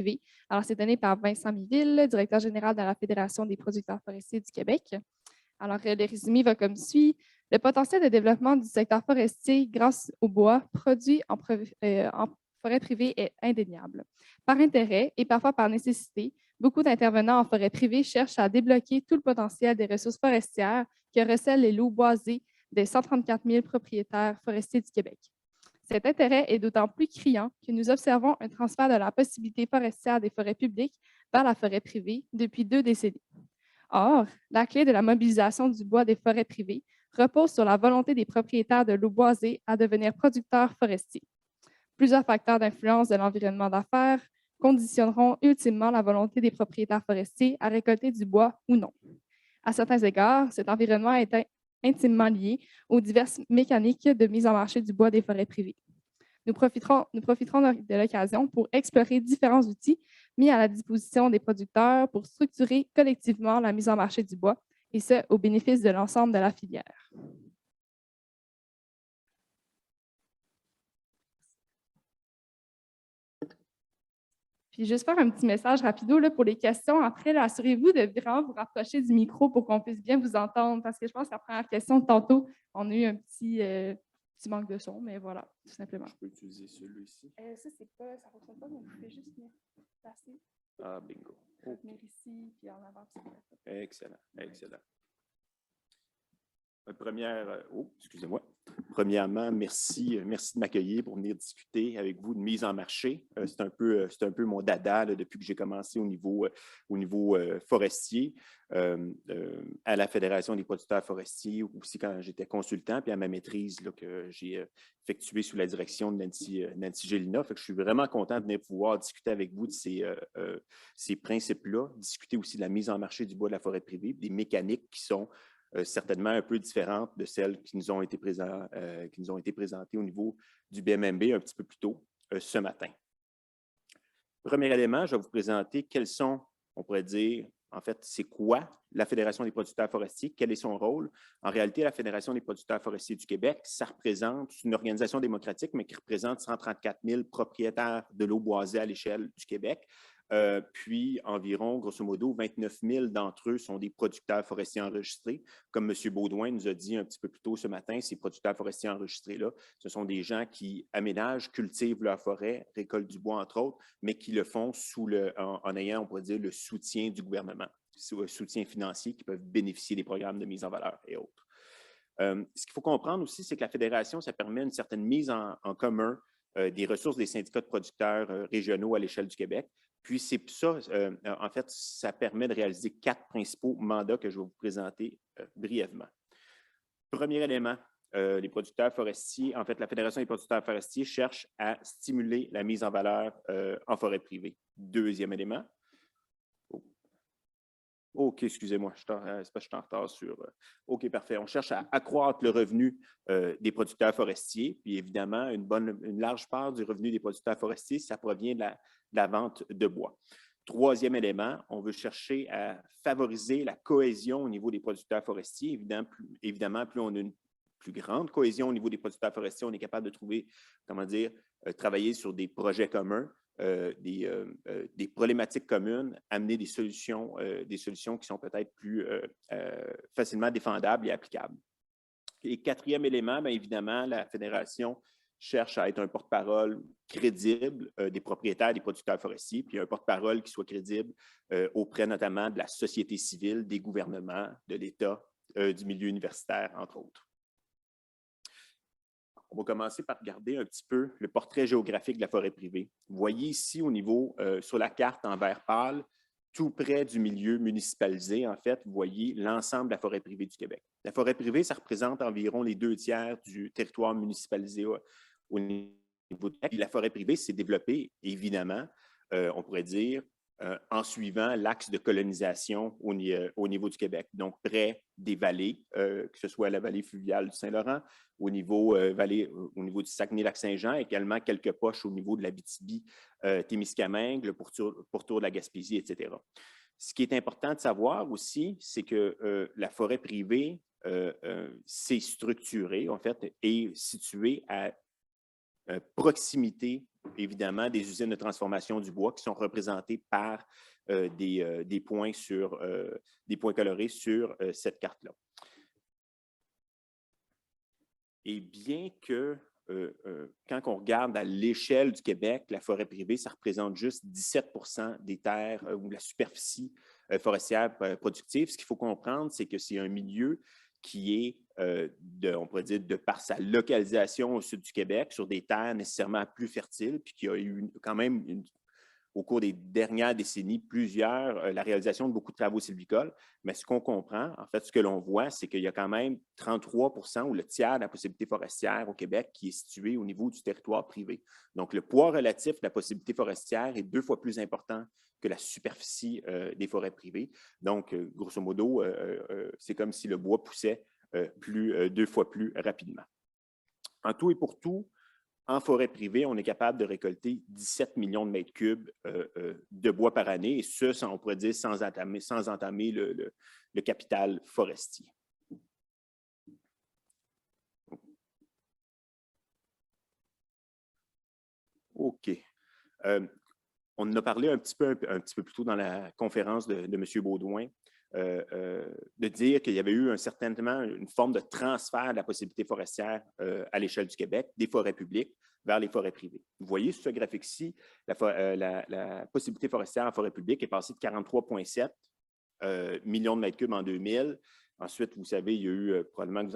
privée. Alors, c'est donné par Vincent Miville, directeur général de la Fédération des producteurs forestiers du Québec. Alors, le résumé va comme suit. Le potentiel de développement du secteur forestier grâce au bois produit en forêt privée est indéniable. Par intérêt et parfois par nécessité, beaucoup d'intervenants en forêt privée cherchent à débloquer tout le potentiel des ressources forestières que recèlent les lots boisés des 134 000 propriétaires forestiers du Québec. Cet intérêt est d'autant plus criant que nous observons un transfert de la possibilité forestière des forêts publiques vers la forêt privée depuis 2 décennies. Or, la clé de la mobilisation du bois des forêts privées repose sur la volonté des propriétaires de lots boisés à devenir producteurs forestiers. Plusieurs facteurs d'influence de l'environnement d'affaires conditionneront ultimement la volonté des propriétaires forestiers à récolter du bois ou non. À certains égards, cet environnement est intimement lié aux diverses mécaniques de mise en marché du bois des forêts privées. Nous profiterons de l'occasion pour explorer différents outils mis à la disposition des producteurs pour structurer collectivement la mise en marché du bois, et ce, au bénéfice de l'ensemble de la filière. Puis juste faire un petit message rapido là, pour les questions. Après, assurez-vous de vraiment vous rapprocher du micro pour qu'on puisse bien vous entendre, parce que je pense que la première question de tantôt, on a eu un petit manque de son, mais voilà, tout simplement. Je peux utiliser celui-ci? Ça, ça ne fonctionne pas, mais vous pouvez juste venir placer. Ah, bingo. Okay. Venir ici, puis en avant. Excellent, excellent. Excusez-moi. Premièrement, merci de m'accueillir pour venir discuter avec vous de mise en marché. C'est un peu mon dada là, depuis que j'ai commencé au niveau forestier, à la Fédération des producteurs forestiers, aussi quand j'étais consultant, puis à ma maîtrise là, que j'ai effectuée sous la direction de Nancy Gélina. Fait que je suis vraiment content de venir pouvoir discuter avec vous de ces principes-là, discuter aussi de la mise en marché du bois de la forêt privée, des mécaniques qui sont certainement un peu différentes de celles qui nous ont été présentées au niveau du BMMB un petit peu plus tôt ce matin. Premier élément, je vais vous présenter quels sont, on pourrait dire, en fait, c'est quoi la Fédération des producteurs forestiers, quel est son rôle. En réalité, la Fédération des producteurs forestiers du Québec, ça représente une organisation démocratique, mais qui représente 134 000 propriétaires de lots boisés à l'échelle du Québec. Puis environ, grosso modo, 29 000 d'entre eux sont des producteurs forestiers enregistrés. Comme M. Baudouin nous a dit un petit peu plus tôt ce matin, ces producteurs forestiers enregistrés-là, ce sont des gens qui aménagent, cultivent leur forêt, récoltent du bois, entre autres, mais qui le font en ayant, on pourrait dire, le soutien du gouvernement, un soutien financier, qui peuvent bénéficier des programmes de mise en valeur et autres. Ce qu'il faut comprendre aussi, c'est que la Fédération, ça permet une certaine mise en commun des ressources des syndicats de producteurs régionaux à l'échelle du Québec. Puis c'est ça, en fait, ça permet de réaliser 4 principaux mandats que je vais vous présenter brièvement. Premier élément, les producteurs forestiers, en fait, la Fédération des producteurs forestiers cherche à stimuler la mise en valeur en forêt privée. Deuxième élément. OK, excusez-moi, c'est parce que je suis en retard sur... OK, parfait. On cherche à accroître le revenu des producteurs forestiers. Puis évidemment, une large part du revenu des producteurs forestiers, ça provient de la vente de bois. Troisième élément, on veut chercher à favoriser la cohésion au niveau des producteurs forestiers. Évidemment, plus on a une plus grande cohésion au niveau des producteurs forestiers, on est capable de trouver, comment dire, travailler sur des projets communs. Des problématiques communes, amener des solutions qui sont peut-être plus facilement défendables et applicables. Et quatrième élément, bien évidemment, la Fédération cherche à être un porte-parole crédible des propriétaires, des producteurs forestiers, puis un porte-parole qui soit crédible auprès notamment de la société civile, des gouvernements, de l'État, du milieu universitaire, entre autres. On va commencer par regarder un petit peu le portrait géographique de la forêt privée. Vous voyez ici au niveau, sur la carte en vert pâle, tout près du milieu municipalisé, en fait, vous voyez l'ensemble de la forêt privée du Québec. La forêt privée, ça représente environ les 2/3 du territoire municipalisé au niveau du Québec. La forêt privée s'est développée, évidemment, on pourrait dire, en suivant l'axe de colonisation au niveau du Québec, donc près des vallées, que ce soit la vallée fluviale du Saint-Laurent, au niveau du Saguenay-Lac-Saint-Jean, également quelques poches au niveau de l'Abitibi, Témiscamingue, le pourtour de la Gaspésie, etc. Ce qui est important de savoir aussi, c'est que la forêt privée s'est structurée, en fait, est située à proximité évidemment des usines de transformation du bois qui sont représentées par des points colorés sur cette carte-là. Et bien que, quand on regarde à l'échelle du Québec, la forêt privée, ça représente juste 17% des terres ou de la superficie forestière productive. Ce qu'il faut comprendre, c'est que c'est un milieu qui est, on pourrait dire, de par sa localisation au sud du Québec, sur des terres nécessairement plus fertiles, puis qui a eu quand même au cours des dernières décennies, la réalisation de beaucoup de travaux sylvicoles. Mais ce qu'on comprend, en fait, ce que l'on voit, c'est qu'il y a quand même 33% ou le tiers de la possibilité forestière au Québec qui est situé au niveau du territoire privé. Donc, le poids relatif de la possibilité forestière est 2 fois plus important que la superficie des forêts privées. Donc, grosso modo, c'est comme si le bois poussait 2 fois plus rapidement. En tout et pour tout, en forêt privée, on est capable de récolter 17 millions de mètres cubes de bois par année, et ce, on pourrait dire, sans entamer le capital forestier. OK. On en a parlé un petit peu plus tôt dans la conférence de M. Baudouin, de dire qu'il y avait eu certainement une forme de transfert de la possibilité forestière à l'échelle du Québec, des forêts publiques vers les forêts privées. Vous voyez sur ce graphique-ci, la possibilité forestière en forêt publique est passée de 43,7 millions de mètres cubes en 2000. Ensuite, vous savez, il y a eu, probablement que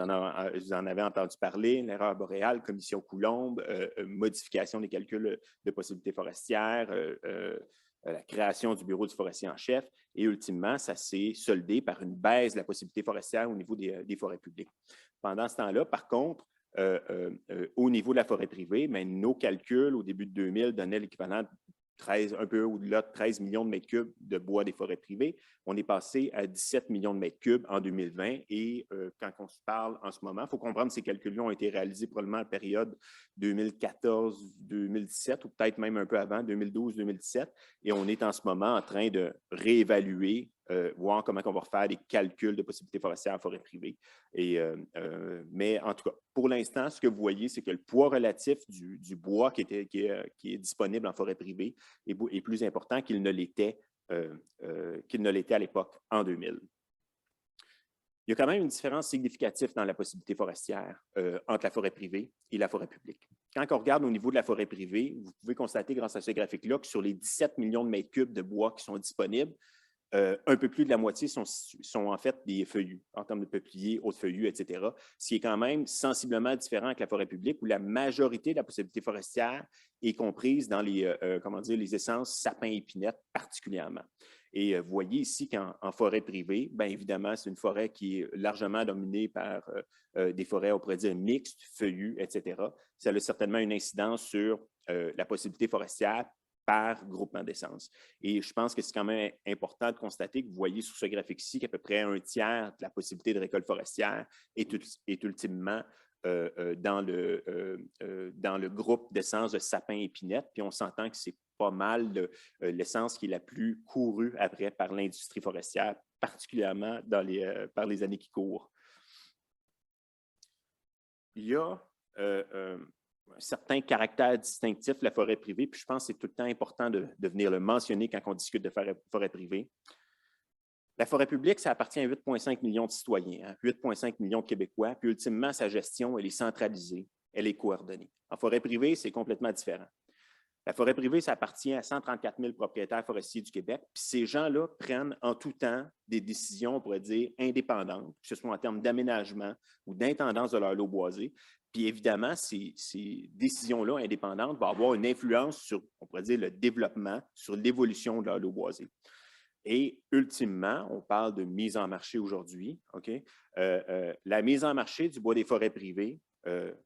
vous en avez entendu parler, l'erreur boréale, commission Coulombe, modification des calculs de possibilités forestières, la création du bureau du forestier en chef, et ultimement, ça s'est soldé par une baisse de la possibilité forestière au niveau des forêts publiques. Pendant ce temps-là, par contre, au niveau de la forêt privée, mais nos calculs au début de 2000 donnaient l'équivalent de un peu au-delà de 13 millions de mètres cubes de bois des forêts privées. On est passé à 17 millions de mètres cubes en 2020 et quand on se parle en ce moment, il faut comprendre que ces calculs-là ont été réalisés probablement à la période 2014-2017 ou peut-être même un peu avant, 2012-2017, et on est en ce moment en train de réévaluer, voir comment on va refaire des calculs de possibilités forestières en forêt privée. Mais en tout cas, pour l'instant, ce que vous voyez, c'est que le poids relatif du bois qui est disponible en forêt privée est plus important qu'il ne l'était à l'époque, en 2000. Il y a quand même une différence significative dans la possibilité forestière entre la forêt privée et la forêt publique. Quand on regarde au niveau de la forêt privée, vous pouvez constater grâce à ce graphique-là que sur les 17 millions de mètres cubes de bois qui sont disponibles, un peu plus de la moitié sont en fait des feuillus, en termes de peupliers, autres feuillus, etc., ce qui est quand même sensiblement différent avec la forêt publique, où la majorité de la possibilité forestière est comprise dans les essences sapins-épinettes particulièrement. Et vous voyez ici qu'en forêt privée, bien évidemment, c'est une forêt qui est largement dominée par des forêts, on pourrait dire, mixtes, feuillus, etc. Ça a certainement une incidence sur la possibilité forestière par groupement d'essence. Et je pense que c'est quand même important de constater que vous voyez sur ce graphique-ci qu'à peu près un tiers de la possibilité de récolte forestière est ultimement dans le groupe d'essence de sapin-épinette. Puis on s'entend que c'est pas mal l'essence qui est la plus courue après par l'industrie forestière, particulièrement par les années qui courent. Il y a certains caractères distinctifs de la forêt privée, puis je pense que c'est tout le temps important de venir le mentionner quand on discute de forêt privée. La forêt publique, ça appartient à 8,5 millions de citoyens, 8,5 millions de Québécois, puis ultimement, sa gestion, elle est centralisée, elle est coordonnée. En forêt privée, c'est complètement différent. La forêt privée, ça appartient à 134 000 propriétaires forestiers du Québec, puis ces gens-là prennent en tout temps des décisions, on pourrait dire, indépendantes, que ce soit en termes d'aménagement ou d'intendance de leur lot boisé. Puis évidemment, ces décisions-là indépendantes vont avoir une influence sur, on pourrait dire, le développement, sur l'évolution de leur lot boisé. Et ultimement, on parle de mise en marché aujourd'hui. Okay? La mise en marché du bois des forêts privées,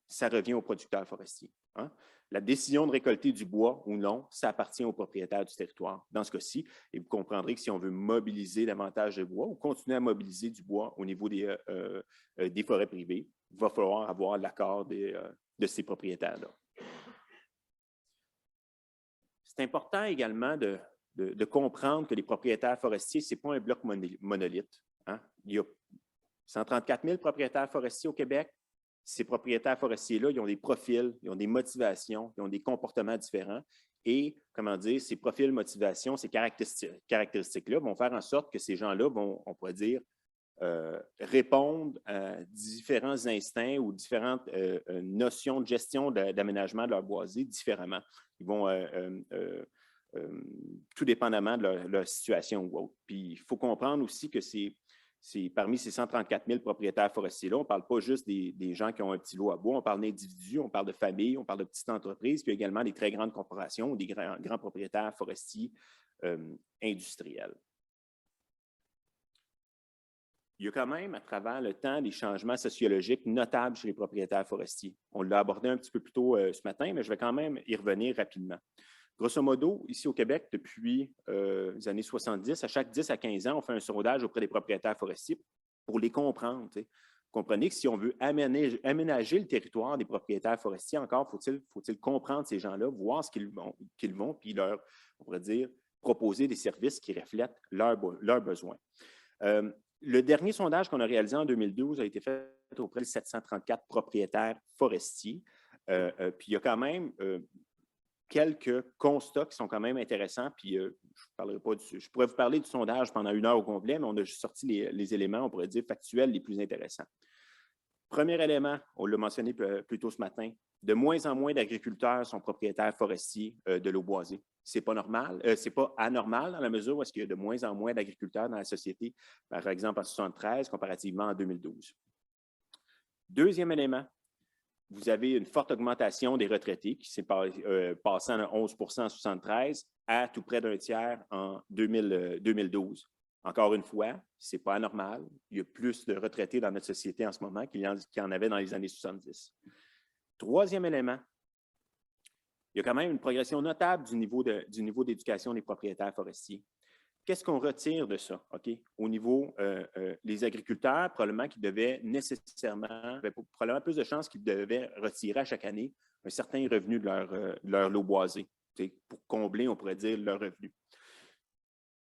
ça revient aux producteurs forestiers. Hein? La décision de récolter du bois ou non, ça appartient aux propriétaires du territoire dans ce cas-ci. Et vous comprendrez que si on veut mobiliser davantage de bois ou continuer à mobiliser du bois au niveau des forêts privées, il va falloir avoir l'accord de ces propriétaires-là. C'est important également de comprendre que les propriétaires forestiers, ce n'est pas un bloc monolithe. Hein? Il y a 134 000 propriétaires forestiers au Québec. ces propriétaires forestiers-là, ils ont des profils, ils ont des motivations, ils ont des comportements différents. Et, comment dire, ces profils, motivations, ces caractéristiques-là vont faire en sorte que ces gens-là vont, on pourrait dire, répondre à différents instincts ou différentes notions de gestion d'aménagement de leur boisé différemment. Ils vont, tout dépendamment de leur situation ou autre. Puis, il faut comprendre aussi que parmi ces 134 000 propriétaires forestiers-là, on ne parle pas juste des gens qui ont un petit lot à bois, on parle d'individus, on parle de familles, on parle de petites entreprises, puis également des très grandes corporations ou des grands propriétaires forestiers industriels. Il y a quand même, à travers le temps, des changements sociologiques notables chez les propriétaires forestiers. On l'a abordé un petit peu plus tôt ce matin, mais je vais quand même y revenir rapidement. Grosso modo, ici au Québec, depuis les années 70, à chaque 10 à 15 ans, on fait un sondage auprès des propriétaires forestiers pour les comprendre. Vous comprenez que si on veut aménager le territoire des propriétaires forestiers, encore faut-il comprendre ces gens-là, voir ce qu'ils vont, puis leur, on pourrait dire, proposer des services qui reflètent leurs besoins. Le dernier sondage qu'on a réalisé en 2012 a été fait auprès de 734 propriétaires forestiers. Puis il y a quand même quelques constats qui sont quand même intéressants. Puis je pourrais vous parler du sondage pendant 1 heure au complet, mais on a juste sorti les éléments, on pourrait dire, factuels les plus intéressants. Premier élément, on l'a mentionné plus tôt ce matin, de moins en moins d'agriculteurs sont propriétaires forestiers de l'eau boisée. Ce n'est pas normal, c'est pas anormal dans la mesure où il y a de moins en moins d'agriculteurs dans la société, par exemple en 1973, comparativement en 2012. Deuxième élément, vous avez une forte augmentation des retraités qui s'est passant de 11 en 1973 à tout près d'un tiers en 2012. Encore une fois, ce n'est pas anormal. Il y a plus de retraités dans notre société en ce moment qu'il y en avait dans les années 70. Troisième élément, il y a quand même une progression notable du niveau d'éducation des propriétaires forestiers. Qu'est-ce qu'on retire de ça? Okay? Au niveau les agriculteurs, probablement qu'ils devaient probablement plus de chances qu'ils devaient retirer à chaque année un certain revenu de leur lot boisé, pour combler, on pourrait dire, leur revenu.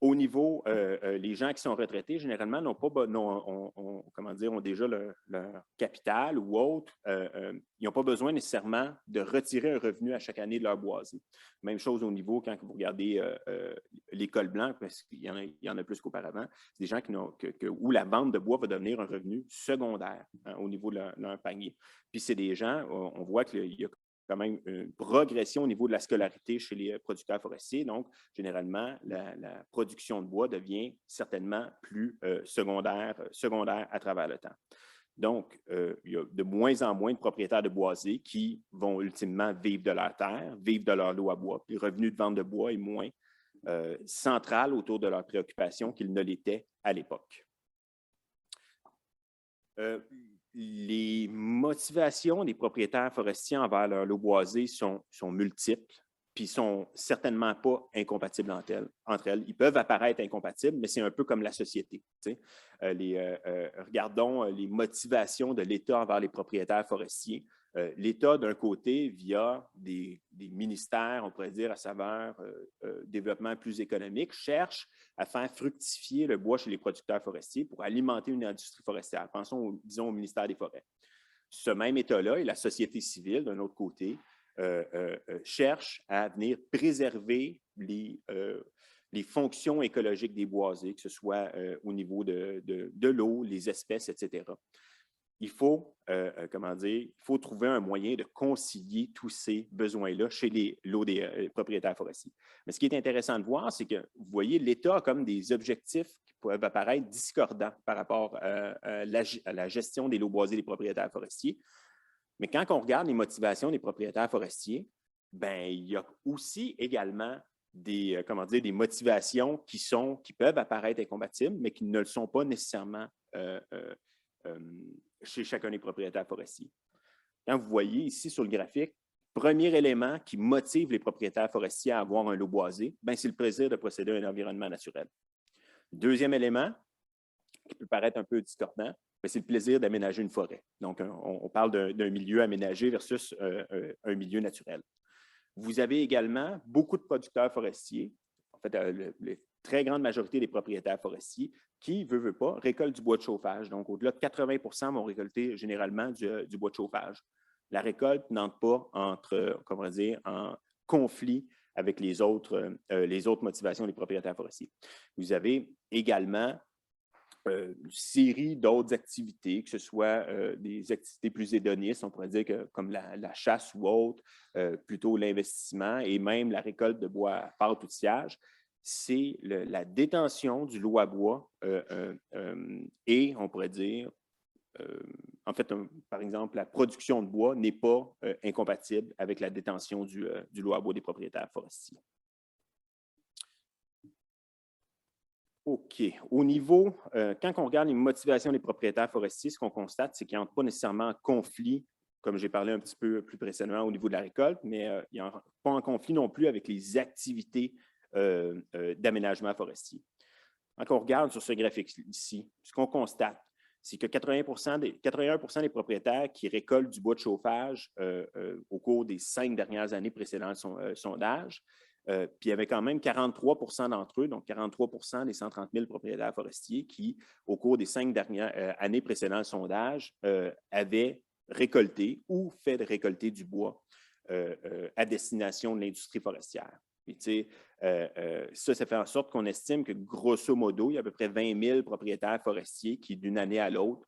Au niveau, les gens qui sont retraités, généralement, ont déjà leur capital ou autre. Ils n'ont pas besoin nécessairement de retirer un revenu à chaque année de leur boisé. Même chose au niveau, quand vous regardez l'école blanche, parce qu'il y en a plus qu'auparavant, c'est des gens où la vente de bois va devenir un revenu secondaire au niveau de leur panier. Puis c'est des gens, on voit qu'il y a quand même une progression au niveau de la scolarité chez les producteurs forestiers. Donc, généralement, la production de bois devient certainement plus secondaire à travers le temps. Donc, il y a de moins en moins de propriétaires de boisés qui vont ultimement vivre de leur terre, vivre de leur lot à bois. Puis le revenu de vente de bois est moins central autour de leurs préoccupations qu'il ne l'était à l'époque. Les motivations des propriétaires forestiers envers leur lot boisé sont multiples, puis ne sont certainement pas incompatibles entre elles. Ils peuvent apparaître incompatibles, mais c'est un peu comme la société. Regardons les motivations de l'État envers les propriétaires forestiers. L'État, d'un côté, via des ministères, on pourrait dire, à saveur développement plus économique, cherche à faire fructifier le bois chez les producteurs forestiers pour alimenter une industrie forestière. Pensons, disons, au ministère des Forêts. Ce même État-là et la société civile, d'un autre côté, cherchent à venir préserver les fonctions écologiques des boisés, que ce soit au niveau de l'eau, les espèces, etc. Il faut, il faut trouver un moyen de concilier tous ces besoins-là chez les lots des propriétaires forestiers. Mais ce qui est intéressant de voir, c'est que, vous voyez, l'État a comme des objectifs qui peuvent apparaître discordants par rapport à la gestion des lots boisés des propriétaires forestiers. Mais quand on regarde les motivations des propriétaires forestiers, bien, il y a aussi également des motivations qui peuvent apparaître incompatibles, mais qui ne le sont pas nécessairement chez chacun des propriétaires forestiers. Quand vous voyez ici sur le graphique, premier élément qui motive les propriétaires forestiers à avoir un lot boisé, c'est le plaisir de posséder un environnement naturel. Deuxième élément, qui peut paraître un peu discordant, c'est le plaisir d'aménager une forêt. Donc, on parle d'un milieu aménagé versus un milieu naturel. Vous avez également beaucoup de producteurs forestiers. En fait, très grande majorité des propriétaires forestiers qui, veut pas, récoltent du bois de chauffage. Donc, au-delà de 80 vont récolter généralement du bois de chauffage. La récolte n'entre pas en conflit avec les autres motivations des propriétaires forestiers. Vous avez également une série d'autres activités, que ce soit des activités plus hédonistes, on pourrait dire comme la chasse ou autre, plutôt l'investissement et même la récolte de bois à pâte ou de sciage. C'est la détention du lot à bois et, on pourrait dire, en fait, par exemple, la production de bois n'est pas incompatible avec la détention du lot à bois des propriétaires forestiers. OK. Au niveau, quand on regarde les motivations des propriétaires forestiers, ce qu'on constate, c'est qu'ils n'entrent pas nécessairement en conflit, comme j'ai parlé un petit peu plus précédemment au niveau de la récolte, mais ils n'entrent pas en conflit non plus avec les activités d'aménagement forestier. Quand on regarde sur ce graphique ici, ce qu'on constate, c'est que 81 des propriétaires qui récoltent du bois de chauffage au cours des 5 dernières années précédant le sondage, puis il y avait quand même 43 d'entre eux, donc 43 des 130 000 propriétaires forestiers qui, au cours des 5 dernières années précédent le sondage, avaient récolté ou fait de récolter du bois à destination de l'industrie forestière. Et, ça fait en sorte qu'on estime que, grosso modo, il y a à peu près 20 000 propriétaires forestiers qui, d'une année à l'autre,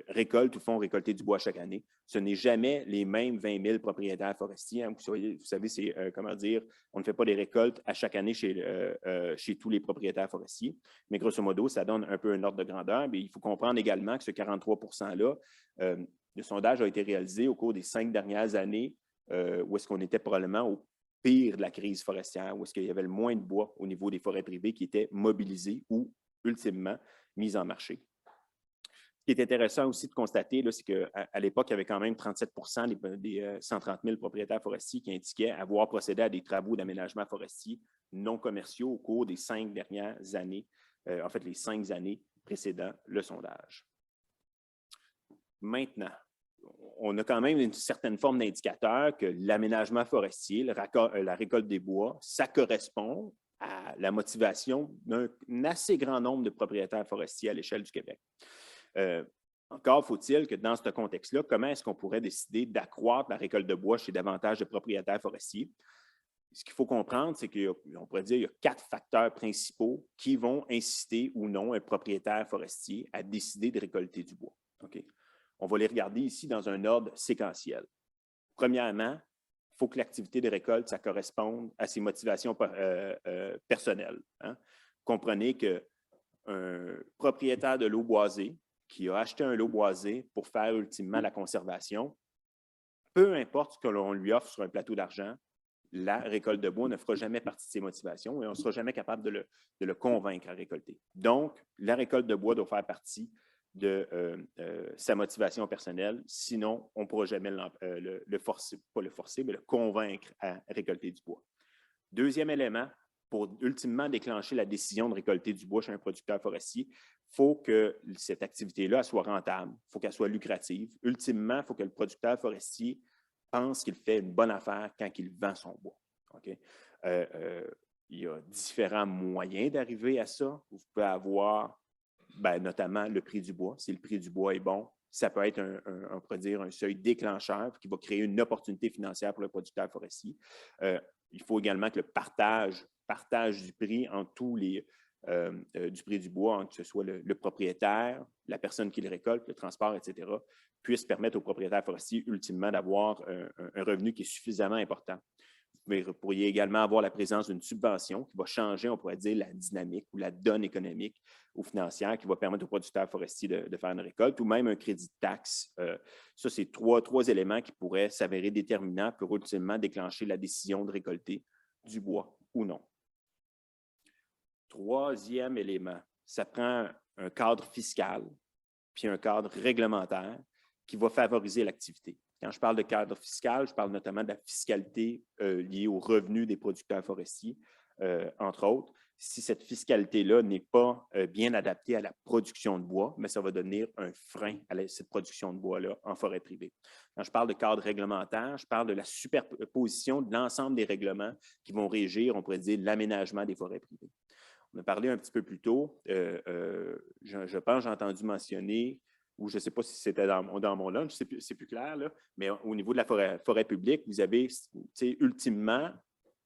récoltent ou font récolter du bois chaque année. Ce n'est jamais les mêmes 20 000 propriétaires forestiers. Hein. Vous savez, c'est, comment dire, on ne fait pas des récoltes à chaque année chez tous les propriétaires forestiers. Mais grosso modo, ça donne un peu un ordre de grandeur. Mais il faut comprendre également que ce 43 %-là, le sondage a été réalisé au cours des 5 dernières années où est-ce qu'on était probablement au pire de la crise forestière, où est-ce qu'il y avait le moins de bois au niveau des forêts privées qui étaient mobilisées ou, ultimement, mises en marché. Ce qui est intéressant aussi de constater, c'est qu'à l'époque, il y avait quand même 37 des 130 000 propriétaires forestiers qui indiquaient avoir procédé à des travaux d'aménagement forestier non commerciaux au cours des 5 dernières années, en fait, les 5 années précédant le sondage. Maintenant, on a quand même une certaine forme d'indicateur que l'aménagement forestier, la récolte des bois, ça correspond à la motivation d'un assez grand nombre de propriétaires forestiers à l'échelle du Québec. Encore faut-il que dans ce contexte-là, comment est-ce qu'on pourrait décider d'accroître la récolte de bois chez davantage de propriétaires forestiers? Ce qu'il faut comprendre, c'est qu'on pourrait dire qu'il y a 4 facteurs principaux qui vont inciter ou non un propriétaire forestier à décider de récolter du bois. Okay? On va les regarder ici dans un ordre séquentiel. Premièrement, il faut que l'activité de récolte, ça corresponde à ses motivations personnelles. Hein? Comprenez qu'un propriétaire de lot boisé qui a acheté un lot boisé pour faire ultimement la conservation, peu importe ce que l'on lui offre sur un plateau d'argent, la récolte de bois ne fera jamais partie de ses motivations et on ne sera jamais capable de le convaincre à récolter. Donc, la récolte de bois doit faire partie de sa motivation personnelle, sinon on ne pourra jamais le forcer, pas le forcer, mais le convaincre à récolter du bois. Deuxième élément, pour ultimement déclencher la décision de récolter du bois chez un producteur forestier, il faut que cette activité-là soit rentable, il faut qu'elle soit lucrative. Ultimement, il faut que le producteur forestier pense qu'il fait une bonne affaire quand il vend son bois. Okay? Il y a différents moyens d'arriver à ça. Vous pouvez avoir notamment le prix du bois. Si le prix du bois est bon, ça peut être on pourrait dire un seuil déclencheur qui va créer une opportunité financière pour le producteur forestier. Il faut également que le partage du prix entre tous les du prix du bois, que ce soit le propriétaire, la personne qui le récolte, le transport, etc., puisse permettre au propriétaire forestier ultimement d'avoir un revenu qui est suffisamment important. Vous pourriez également avoir la présence d'une subvention qui va changer, on pourrait dire, la dynamique ou la donne économique ou financière qui va permettre aux producteurs forestiers de faire une récolte ou même un crédit de taxe. Ça, c'est trois éléments qui pourraient s'avérer déterminants pour ultimement déclencher la décision de récolter du bois ou non. Troisième élément, ça prend un cadre fiscal puis un cadre réglementaire qui va favoriser l'activité. Quand je parle de cadre fiscal, je parle notamment de la fiscalité liée aux revenus des producteurs forestiers, entre autres, Si cette fiscalité-là n'est pas bien adaptée à la production de bois, mais ça va devenir un frein à cette production de bois-là en forêt privée. Quand je parle de cadre réglementaire, je parle de la superposition de l'ensemble des règlements qui vont régir, on pourrait dire, l'aménagement des forêts privées. On a parlé un petit peu plus tôt, je pense j'ai entendu mentionner, ou je ne sais pas si c'était dans mon lunch, c'est plus clair, là, mais au niveau de la forêt publique, vous avez ultimement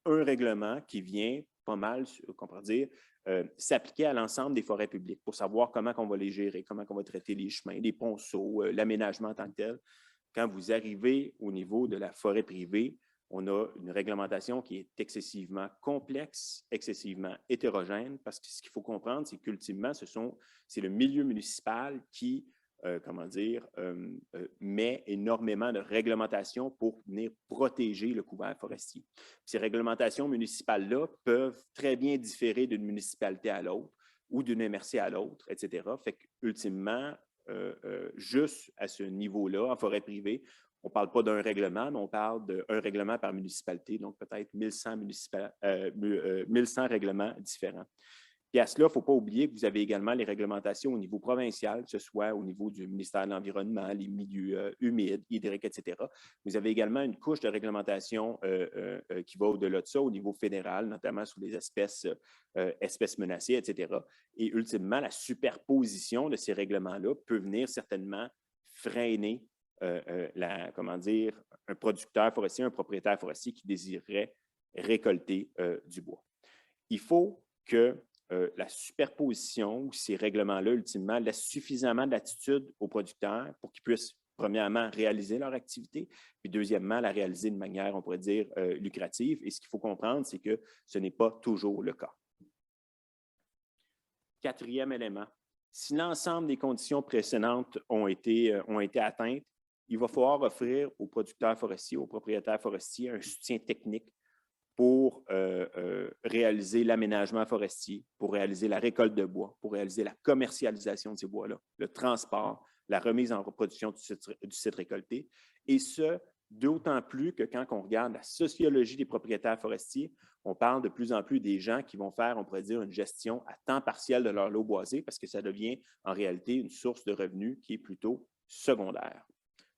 un règlement qui vient pas mal, qu'on pourrait dire, s'appliquer à l'ensemble des forêts publiques pour savoir comment on va les gérer, comment on va traiter les chemins, les ponceaux, l'aménagement en tant que tel. Quand vous arrivez au niveau de la forêt privée, on a une réglementation qui est excessivement complexe, excessivement hétérogène, parce que ce qu'il faut comprendre, c'est qu'ultimement, c'est le milieu municipal qui met énormément de réglementations pour venir protéger le couvert forestier. Ces réglementations municipales-là peuvent très bien différer d'une municipalité à l'autre ou d'une MRC à l'autre, etc. Fait qu'ultimement, juste à ce niveau-là, en forêt privée, on ne parle pas d'un règlement, mais on parle d'un règlement par municipalité, donc peut-être 1100 règlements différents. Puis à cela, il ne faut pas oublier que vous avez également les réglementations au niveau provincial, que ce soit au niveau du ministère de l'Environnement, les milieux humides, hydriques, etc. Vous avez également une couche de réglementation qui va au-delà de ça au niveau fédéral, notamment sur les espèces menacées, etc. Et ultimement, la superposition de ces règlements-là peut venir certainement freiner un producteur forestier, un propriétaire forestier qui désirerait récolter du bois. Il faut que la superposition ou ces règlements-là, ultimement, laissent suffisamment de latitude aux producteurs pour qu'ils puissent, premièrement, réaliser leur activité, puis deuxièmement, la réaliser de manière, on pourrait dire, lucrative. Et ce qu'il faut comprendre, c'est que ce n'est pas toujours le cas. Quatrième élément, si l'ensemble des conditions précédentes ont été atteintes, il va falloir offrir aux producteurs forestiers, aux propriétaires forestiers, un soutien technique pour réaliser l'aménagement forestier, pour réaliser la récolte de bois, pour réaliser la commercialisation de ces bois-là, le transport, la remise en reproduction du site récolté. Et ce, d'autant plus que quand on regarde la sociologie des propriétaires forestiers, on parle de plus en plus des gens qui vont faire, on pourrait dire, une gestion à temps partiel de leur lot boisé parce que ça devient en réalité une source de revenus qui est plutôt secondaire.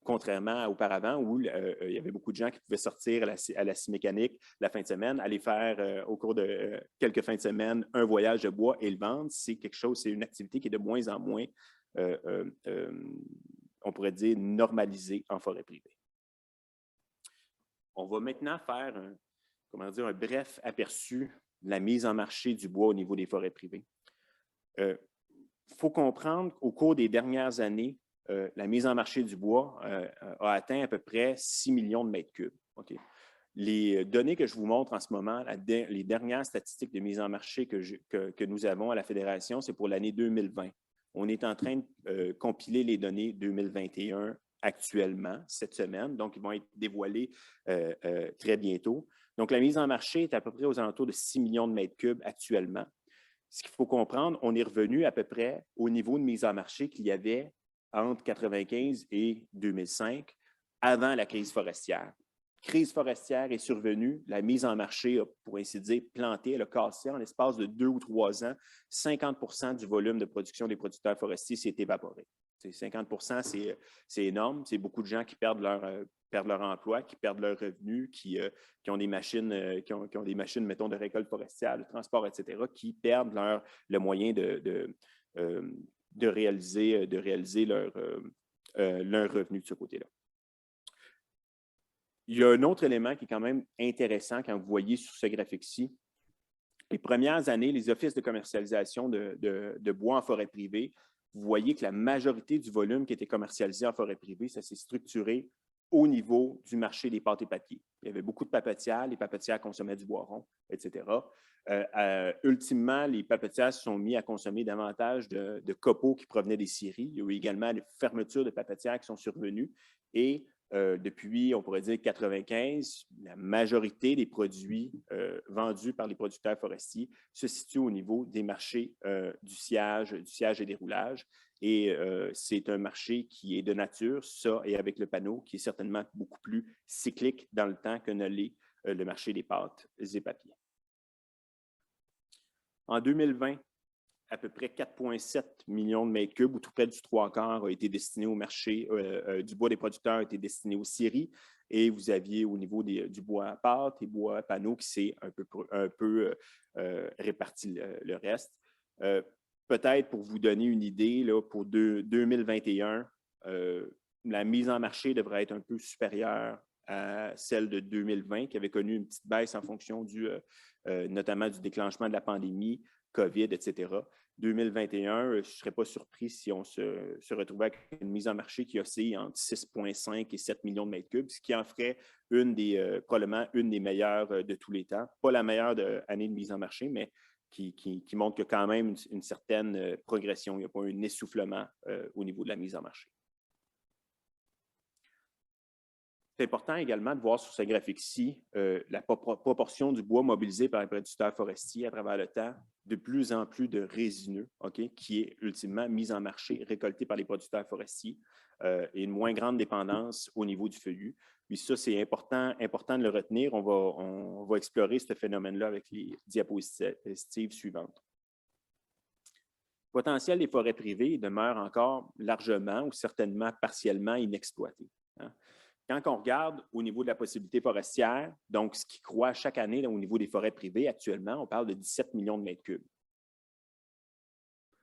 Contrairement à auparavant où il y avait beaucoup de gens qui pouvaient sortir à la scie mécanique la fin de semaine, aller faire au cours de quelques fins de semaine un voyage de bois et le vendre, c'est une activité qui est de moins en moins, on pourrait dire, normalisée en forêt privée. On va maintenant faire un bref aperçu de la mise en marché du bois au niveau des forêts privées. Il faut comprendre qu'au cours des dernières années, la mise en marché du bois a atteint à peu près 6 millions de mètres cubes. Okay. Les données que je vous montre en ce moment, les dernières statistiques de mise en marché que nous avons à la Fédération, c'est pour l'année 2020. On est en train de compiler les données 2021 actuellement, cette semaine, donc ils vont être dévoilés très bientôt. Donc, la mise en marché est à peu près aux alentours de 6 millions de mètres cubes actuellement. Ce qu'il faut comprendre, on est revenu à peu près au niveau de mise en marché qu'il y avait entre 1995 et 2005, avant la crise forestière. La crise forestière est survenue, la mise en marché a, pour ainsi dire, planté, elle a cassé en l'espace de 2 ou 3 ans. 50% du volume de production des producteurs forestiers s'est évaporé. 50%, c'est énorme. C'est beaucoup de gens qui perdent leur emploi, qui perdent leurs revenus, qui ont des machines, qui ont des machines, mettons, de récolte forestière, de transport, etc., qui perdent le moyen de réaliser leur revenu de ce côté-là. Il y a un autre élément qui est quand même intéressant quand vous voyez sur ce graphique-ci. Les premières années, les offices de commercialisation de bois en forêt privée, vous voyez que la majorité du volume qui était commercialisé en forêt privée, ça s'est structuré au niveau du marché des pâtes et papiers. Il y avait beaucoup de papetières, les papetières consommaient du bois rond, etc. Ultimement, les papetières se sont mis à consommer davantage de copeaux qui provenaient des scieries. Il y a eu également des fermetures de papetières qui sont survenues et depuis, on pourrait dire, 1995, la majorité des produits vendus par les producteurs forestiers se situent au niveau des marchés du sciage et des roulages. Et c'est un marché qui est de nature, ça, et avec le panneau, qui est certainement beaucoup plus cyclique dans le temps que ne l'est le marché des pâtes et papiers. En 2020, à peu près 4,7 millions de mètres cubes, ou tout près du 3/4, a été destiné au marché du bois des producteurs, a été destiné aux scieries. Et vous aviez au niveau du bois à pâte et bois à panneaux qui s'est un peu réparti le reste. Peut-être pour vous donner une idée, là, pour 2021, la mise en marché devrait être un peu supérieure à celle de 2020, qui avait connu une petite baisse en fonction notamment du déclenchement de la pandémie, COVID, etc. 2021, je ne serais pas surpris si on se retrouvait avec une mise en marché qui oscille entre 6,5 et 7 millions de mètres cubes, ce qui en ferait probablement une des meilleures de tous les temps. Pas la meilleure année de mise en marché, mais qui montre qu'il y a quand même une certaine progression. Il n'y a pas un essoufflement au niveau de la mise en marché. C'est important également de voir sur ce graphique-ci la proportion du bois mobilisé par les producteurs forestiers à travers le temps, de plus en plus de résineux, qui est ultimement mis en marché, récolté par les producteurs forestiers, et une moins grande dépendance au niveau du feuillu. Puis ça, c'est important de le retenir. On va explorer ce phénomène-là avec les diapositives suivantes. Le potentiel des forêts privées demeure encore largement ou certainement partiellement inexploité. Quand on regarde au niveau de la possibilité forestière, donc ce qui croît chaque année là, au niveau des forêts privées, actuellement, on parle de 17 millions de mètres cubes.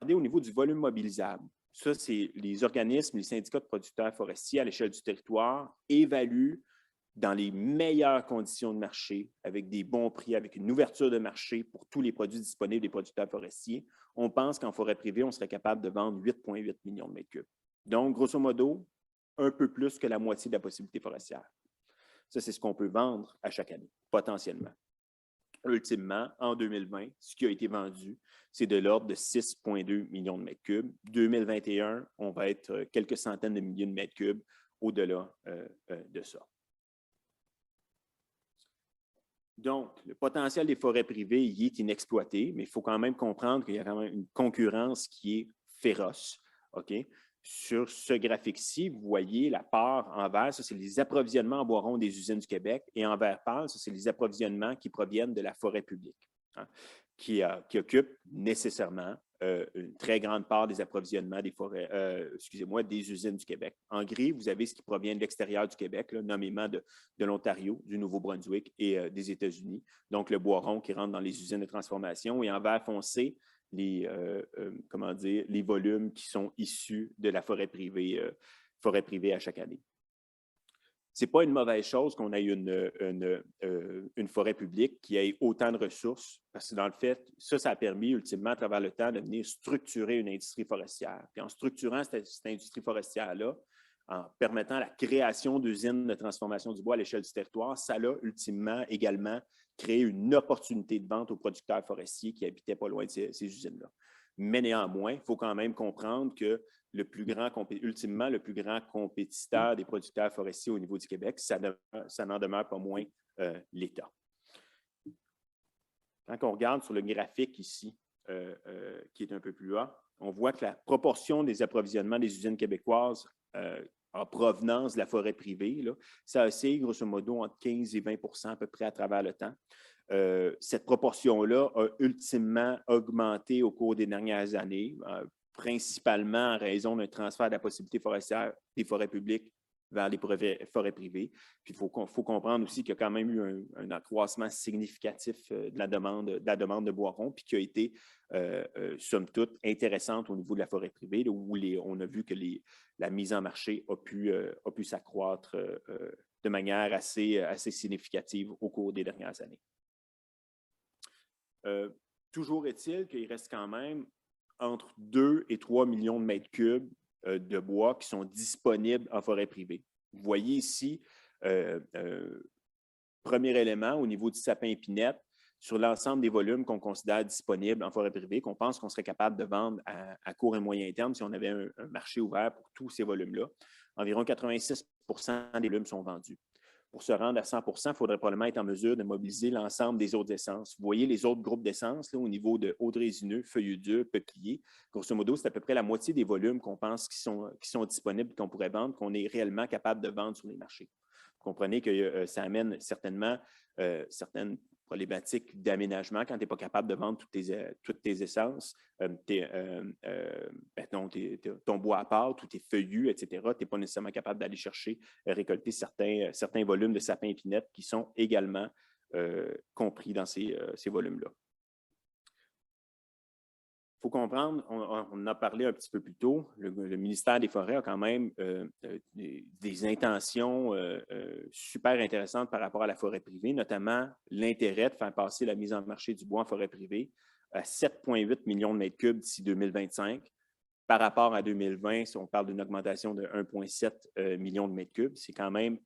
Regardez au niveau du volume mobilisable. Ça, c'est les organismes, les syndicats de producteurs forestiers à l'échelle du territoire évaluent dans les meilleures conditions de marché, avec des bons prix, avec une ouverture de marché pour tous les produits disponibles des producteurs forestiers. On pense qu'en forêt privée, on serait capable de vendre 8,8 millions de mètres cubes. Donc, grosso modo, un peu plus que la moitié de la possibilité forestière. Ça, c'est ce qu'on peut vendre à chaque année, potentiellement. Ultimement, en 2020, ce qui a été vendu, c'est de l'ordre de 6,2 millions de mètres cubes. 2021, on va être quelques centaines de milliers de mètres cubes au-delà de ça. Donc, le potentiel des forêts privées y est inexploité, mais il faut quand même comprendre qu'il y a quand même une concurrence qui est féroce. Sur ce graphique-ci, vous voyez la part en vert, ça c'est les approvisionnements en bois rond des usines du Québec, et en vert pâle, ça c'est les approvisionnements qui proviennent de la forêt publique, qui occupent nécessairement une très grande part des approvisionnements des forêts, des usines du Québec. En gris, vous avez ce qui provient de l'extérieur du Québec, là, nommément de l'Ontario, du Nouveau-Brunswick et des États-Unis. Donc, le bois rond qui rentre dans les usines de transformation. Et en vert foncé, les volumes qui sont issus de la forêt privée à chaque année. Ce n'est pas une mauvaise chose qu'on ait une forêt publique qui ait autant de ressources, parce que dans le fait, ça a permis ultimement à travers le temps de venir structurer une industrie forestière. Puis en structurant cette industrie forestière-là, en permettant la création d'usines de transformation du bois à l'échelle du territoire, ça a ultimement également créé une opportunité de vente aux producteurs forestiers qui habitaient pas loin de ces usines-là. Mais néanmoins, il faut quand même comprendre que ultimement, le plus grand compétiteur des producteurs forestiers au niveau du Québec, ça n'en demeure pas moins l'État. Quand on regarde sur le graphique ici, qui est un peu plus bas, on voit que la proportion des approvisionnements des usines québécoises en provenance de la forêt privée, là, ça oscille grosso modo entre 15 et 20 % à peu près à travers le temps. Cette proportion-là a ultimement augmenté au cours des dernières années, principalement en raison d'un transfert de la possibilité forestière des forêts publiques vers les forêts privées. Puis il faut comprendre aussi qu'il y a quand même eu un accroissement significatif de la demande de bois rond, puis qui a été, somme toute, intéressante au niveau de la forêt privée, là, où on a vu que la mise en marché a pu s'accroître de manière assez significative au cours des dernières années. Toujours est-il qu'il reste quand même entre 2 et 3 millions de mètres cubes de bois qui sont disponibles en forêt privée. Vous voyez ici, premier élément, au niveau du sapin épinette, sur l'ensemble des volumes qu'on considère disponibles en forêt privée, qu'on pense qu'on serait capable de vendre à court et moyen terme si on avait un marché ouvert pour tous ces volumes-là. Environ 86 % des volumes sont vendus. Pour se rendre à 100 %, il faudrait probablement être en mesure de mobiliser l'ensemble des autres essences. Vous voyez les autres groupes d'essences au niveau de hauts résineux, feuillus durs, peupliers. Grosso modo, c'est à peu près la moitié des volumes qu'on pense qui sont disponibles, qu'on pourrait vendre, qu'on est réellement capable de vendre sur les marchés. Vous comprenez que ça amène certainement certaines problématiques d'aménagement quand tu n'es pas capable de vendre toutes tes essences, ton bois à pâte ou tes feuillus, etc. Tu n'es pas nécessairement capable d'aller chercher, récolter certains volumes de sapins épinette qui sont également compris dans ces volumes-là. Il faut comprendre, on en a parlé un petit peu plus tôt, le ministère des Forêts a quand même des intentions super intéressantes par rapport à la forêt privée, notamment l'intérêt de faire passer la mise en marché du bois en forêt privée à 7,8 millions de mètres cubes d'ici 2025. Par rapport à 2020, si on parle d'une augmentation de 1,7 million de mètres cubes, c'est quand même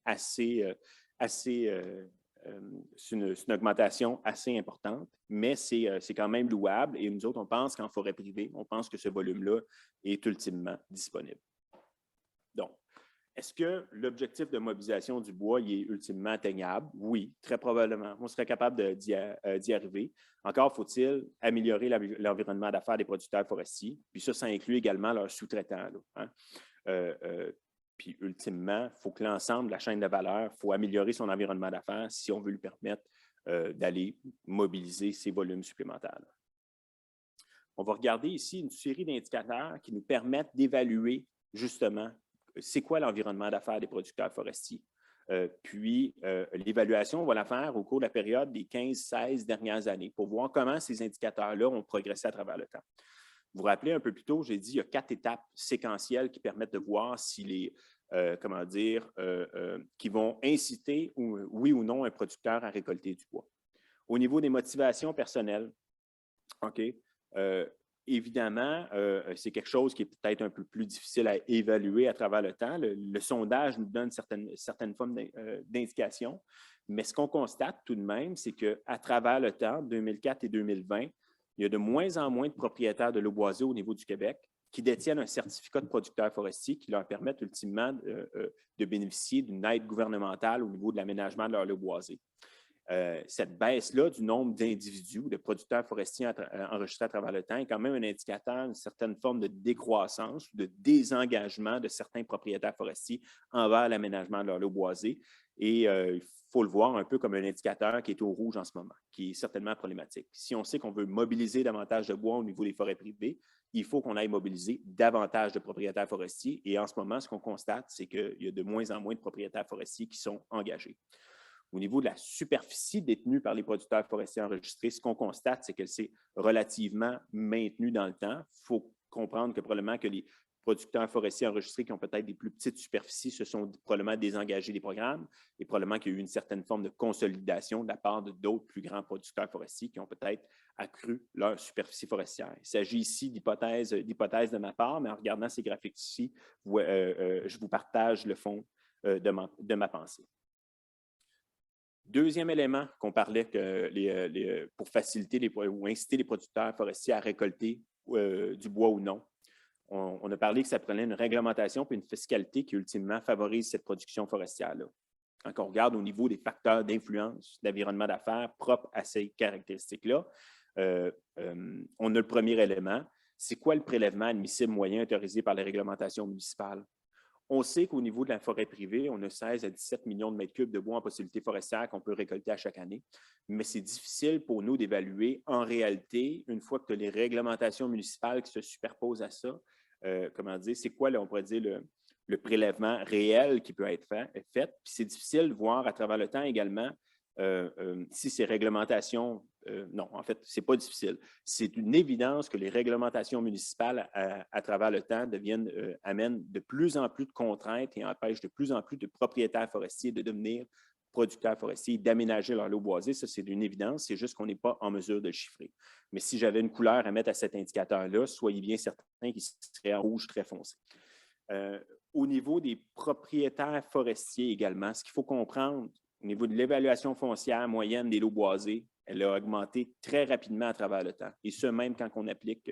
c'est une augmentation assez importante, mais c'est quand même louable. Et nous autres, on pense qu'en forêt privée, on pense que ce volume-là est ultimement disponible. Donc, est-ce que l'objectif de mobilisation du bois il est ultimement atteignable? Oui, très probablement. On serait capable d'y arriver. Encore faut-il améliorer l'environnement d'affaires des producteurs forestiers. Puis ça inclut également leurs sous-traitants. Puis, ultimement, il faut que l'ensemble de la chaîne de valeur, il faut améliorer son environnement d'affaires si on veut lui permettre d'aller mobiliser ces volumes supplémentaires. On va regarder ici une série d'indicateurs qui nous permettent d'évaluer justement c'est quoi l'environnement d'affaires des producteurs forestiers. L'évaluation, on va la faire au cours de la période des 15-16 dernières années pour voir comment ces indicateurs-là ont progressé à travers le temps. Vous vous rappelez un peu plus tôt, j'ai dit qu'il y a 4 étapes séquentielles qui permettent de voir si qui vont inciter, oui ou non, un producteur à récolter du bois. Au niveau des motivations personnelles, OK, évidemment, c'est quelque chose qui est peut-être un peu plus difficile à évaluer à travers le temps. Le sondage nous donne certaines formes d'indications, mais ce qu'on constate tout de même, c'est qu'à travers le temps, 2004 et 2020, il y a de moins en moins de propriétaires de l'eau boisée au niveau du Québec qui détiennent un certificat de producteur forestier qui leur permettent ultimement de bénéficier d'une aide gouvernementale au niveau de l'aménagement de leur eau boisée. Cette baisse-là du nombre d'individus ou de producteurs forestiers enregistrés à travers le temps est quand même un indicateur d'une certaine forme de décroissance ou de désengagement de certains propriétaires forestiers envers l'aménagement de leur eau boisée. Et il faut le voir un peu comme un indicateur qui est au rouge en ce moment, qui est certainement problématique. Si on sait qu'on veut mobiliser davantage de bois au niveau des forêts privées, il faut qu'on aille mobiliser davantage de propriétaires forestiers. Et en ce moment, ce qu'on constate, c'est qu'il y a de moins en moins de propriétaires forestiers qui sont engagés. Au niveau de la superficie détenue par les producteurs forestiers enregistrés, ce qu'on constate, c'est qu'elle s'est relativement maintenue dans le temps. Il faut comprendre que probablement que les producteurs forestiers enregistrés qui ont peut-être des plus petites superficies se sont probablement désengagés des programmes et probablement qu'il y a eu une certaine forme de consolidation de la part d'autres plus grands producteurs forestiers qui ont peut-être accru leur superficie forestière. Il s'agit ici d'hypothèses de ma part, mais en regardant ces graphiques ici, je vous partage le fond de ma pensée. Deuxième élément qu'on parlait pour faciliter ou inciter les producteurs forestiers à récolter du bois ou non, on a parlé que ça prenait une réglementation et une fiscalité qui ultimement favorise cette production forestière-là. Quand on regarde au niveau des facteurs d'influence d'environnement d'affaires propres à ces caractéristiques-là, on a le premier élément. C'est quoi le prélèvement admissible moyen autorisé par les réglementations municipales? On sait qu'au niveau de la forêt privée, on a 16 à 17 millions de mètres cubes de bois en possibilité forestière qu'on peut récolter à chaque année, mais c'est difficile pour nous d'évaluer en réalité, une fois que tu as les réglementations municipales qui se superposent à ça, c'est quoi, là, on pourrait dire, le prélèvement réel qui peut être fait. Puis c'est difficile de voir à travers le temps également si ces réglementations, non, en fait, ce n'est pas difficile. C'est une évidence que les réglementations municipales à travers le temps amènent de plus en plus de contraintes et empêchent de plus en plus de propriétaires forestiers de devenir producteurs forestiers, d'aménager leur eau boisée. Ça, c'est une évidence, c'est juste qu'on n'est pas en mesure de le chiffrer. Mais si j'avais une couleur à mettre à cet indicateur-là, soyez bien certains qu'il serait en rouge très foncé. Au niveau des propriétaires forestiers également, ce qu'il faut comprendre, au niveau de l'évaluation foncière moyenne des lots boisés, elle a augmenté très rapidement à travers le temps. Et ce, même quand on applique,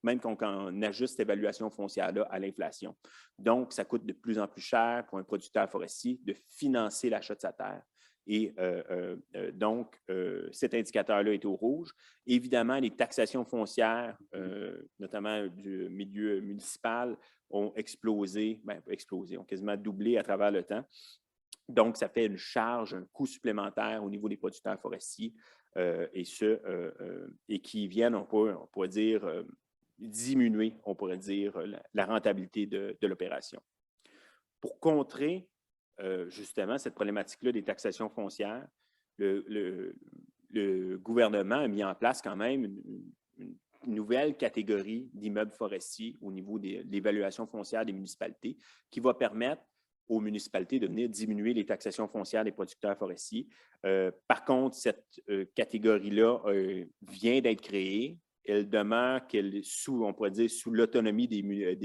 même quand on ajuste l'évaluation foncière-là à l'inflation. Donc, ça coûte de plus en plus cher pour un producteur forestier de financer l'achat de sa terre. Et donc, cet indicateur-là est au rouge. Évidemment, les taxations foncières, notamment du milieu municipal, ont explosé, ont quasiment doublé à travers le temps. Donc, ça fait une charge, un coût supplémentaire au niveau des producteurs forestiers et qui viennent, on pourrait dire, diminuer, on pourrait dire, la rentabilité de l'opération. Pour contrer justement cette problématique-là des taxations foncières, le gouvernement a mis en place quand même une nouvelle catégorie d'immeubles forestiers au niveau de l'évaluation foncière des municipalités qui va permettre aux municipalités de venir diminuer les taxations foncières des producteurs forestiers. Par contre, cette catégorie-là vient d'être créée. Elle demeure on pourrait dire, sous l'autonomie des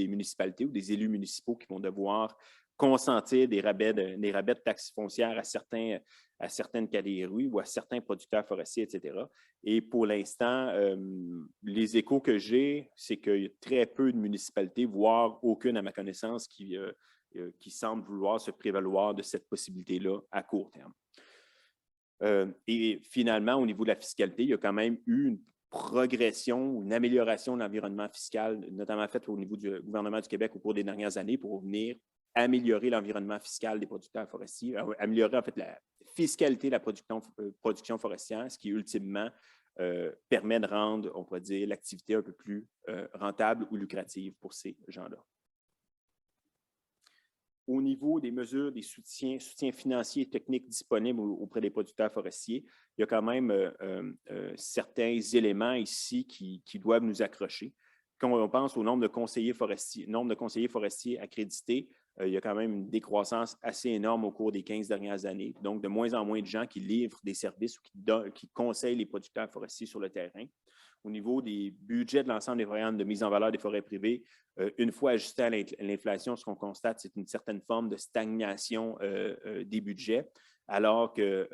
municipalités ou des élus municipaux qui vont devoir consentir des rabais de taxes foncières à certaines catégories ou à certains producteurs forestiers, etc. Et pour l'instant, les échos que j'ai, c'est qu'il y a très peu de municipalités, voire aucune à ma connaissance, qui semblent vouloir se prévaloir de cette possibilité-là à court terme. Et finalement, au niveau de la fiscalité, il y a quand même eu une progression, une amélioration de l'environnement fiscal, notamment faite au niveau du gouvernement du Québec au cours des dernières années pour venir améliorer l'environnement fiscal des producteurs forestiers, améliorer en fait la fiscalité de la production forestière, ce qui ultimement permet de rendre, on pourrait dire, l'activité un peu plus rentable ou lucrative pour ces gens-là. Au niveau des mesures, des soutiens financiers et techniques disponibles auprès des producteurs forestiers, il y a quand même certains éléments ici qui doivent nous accrocher. Quand on pense au nombre de conseillers forestiers accrédités, il y a quand même une décroissance assez énorme au cours des 15 dernières années. Donc, de moins en moins de gens qui livrent des services ou qui conseillent les producteurs forestiers sur le terrain. Au niveau des budgets de l'ensemble des programmes de mise en valeur des forêts privées, une fois ajusté à l'inflation, ce qu'on constate, c'est une certaine forme de stagnation des budgets, alors que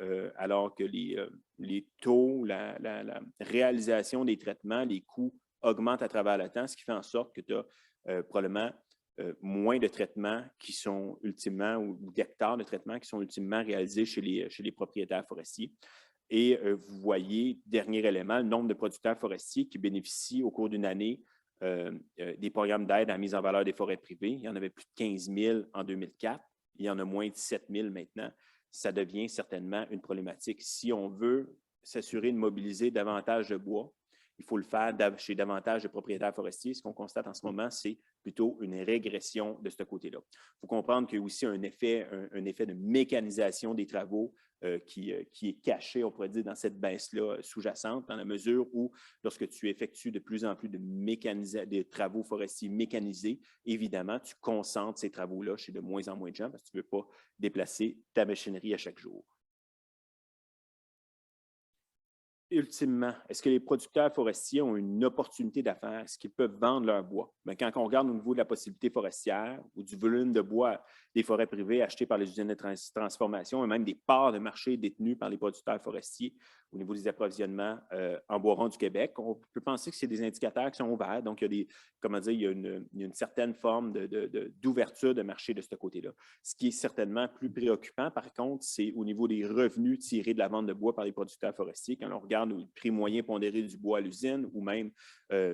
les taux, la réalisation des traitements, les coûts augmentent à travers le temps, ce qui fait en sorte que tu as probablement moins de traitements qui sont ultimement, ou d'hectares de traitements qui sont ultimement réalisés chez les propriétaires forestiers. Et vous voyez, dernier élément, le nombre de producteurs forestiers qui bénéficient au cours d'une année des programmes d'aide à la mise en valeur des forêts privées. Il y en avait plus de 15 000 en 2004. Il y en a moins de 7 000 maintenant. Ça devient certainement une problématique. Si on veut s'assurer de mobiliser davantage de bois, il faut le faire chez davantage de propriétaires forestiers. Ce qu'on constate en ce moment, c'est plutôt une régression de ce côté-là. Il faut comprendre qu'il y a aussi un effet de mécanisation des travaux qui est caché, on pourrait dire, dans cette baisse-là sous-jacente, dans la mesure où, lorsque tu effectues de plus en plus de travaux forestiers mécanisés, évidemment, tu concentres ces travaux-là chez de moins en moins de gens parce que tu ne veux pas déplacer ta machinerie à chaque jour. Ultimement, est-ce que les producteurs forestiers ont une opportunité d'affaires? Est-ce qu'ils peuvent vendre leur bois? Bien, quand on regarde au niveau de la possibilité forestière ou du volume de bois des forêts privées achetées par les usines de transformation et même des parts de marché détenues par les producteurs forestiers au niveau des approvisionnements en bois rond du Québec, on peut penser que c'est des indicateurs qui sont ouverts. Donc, il y a une certaine forme d'ouverture de marché de ce côté-là. Ce qui est certainement plus préoccupant, par contre, c'est au niveau des revenus tirés de la vente de bois par les producteurs forestiers. Quand on regarde le prix moyen pondéré du bois à l'usine ou même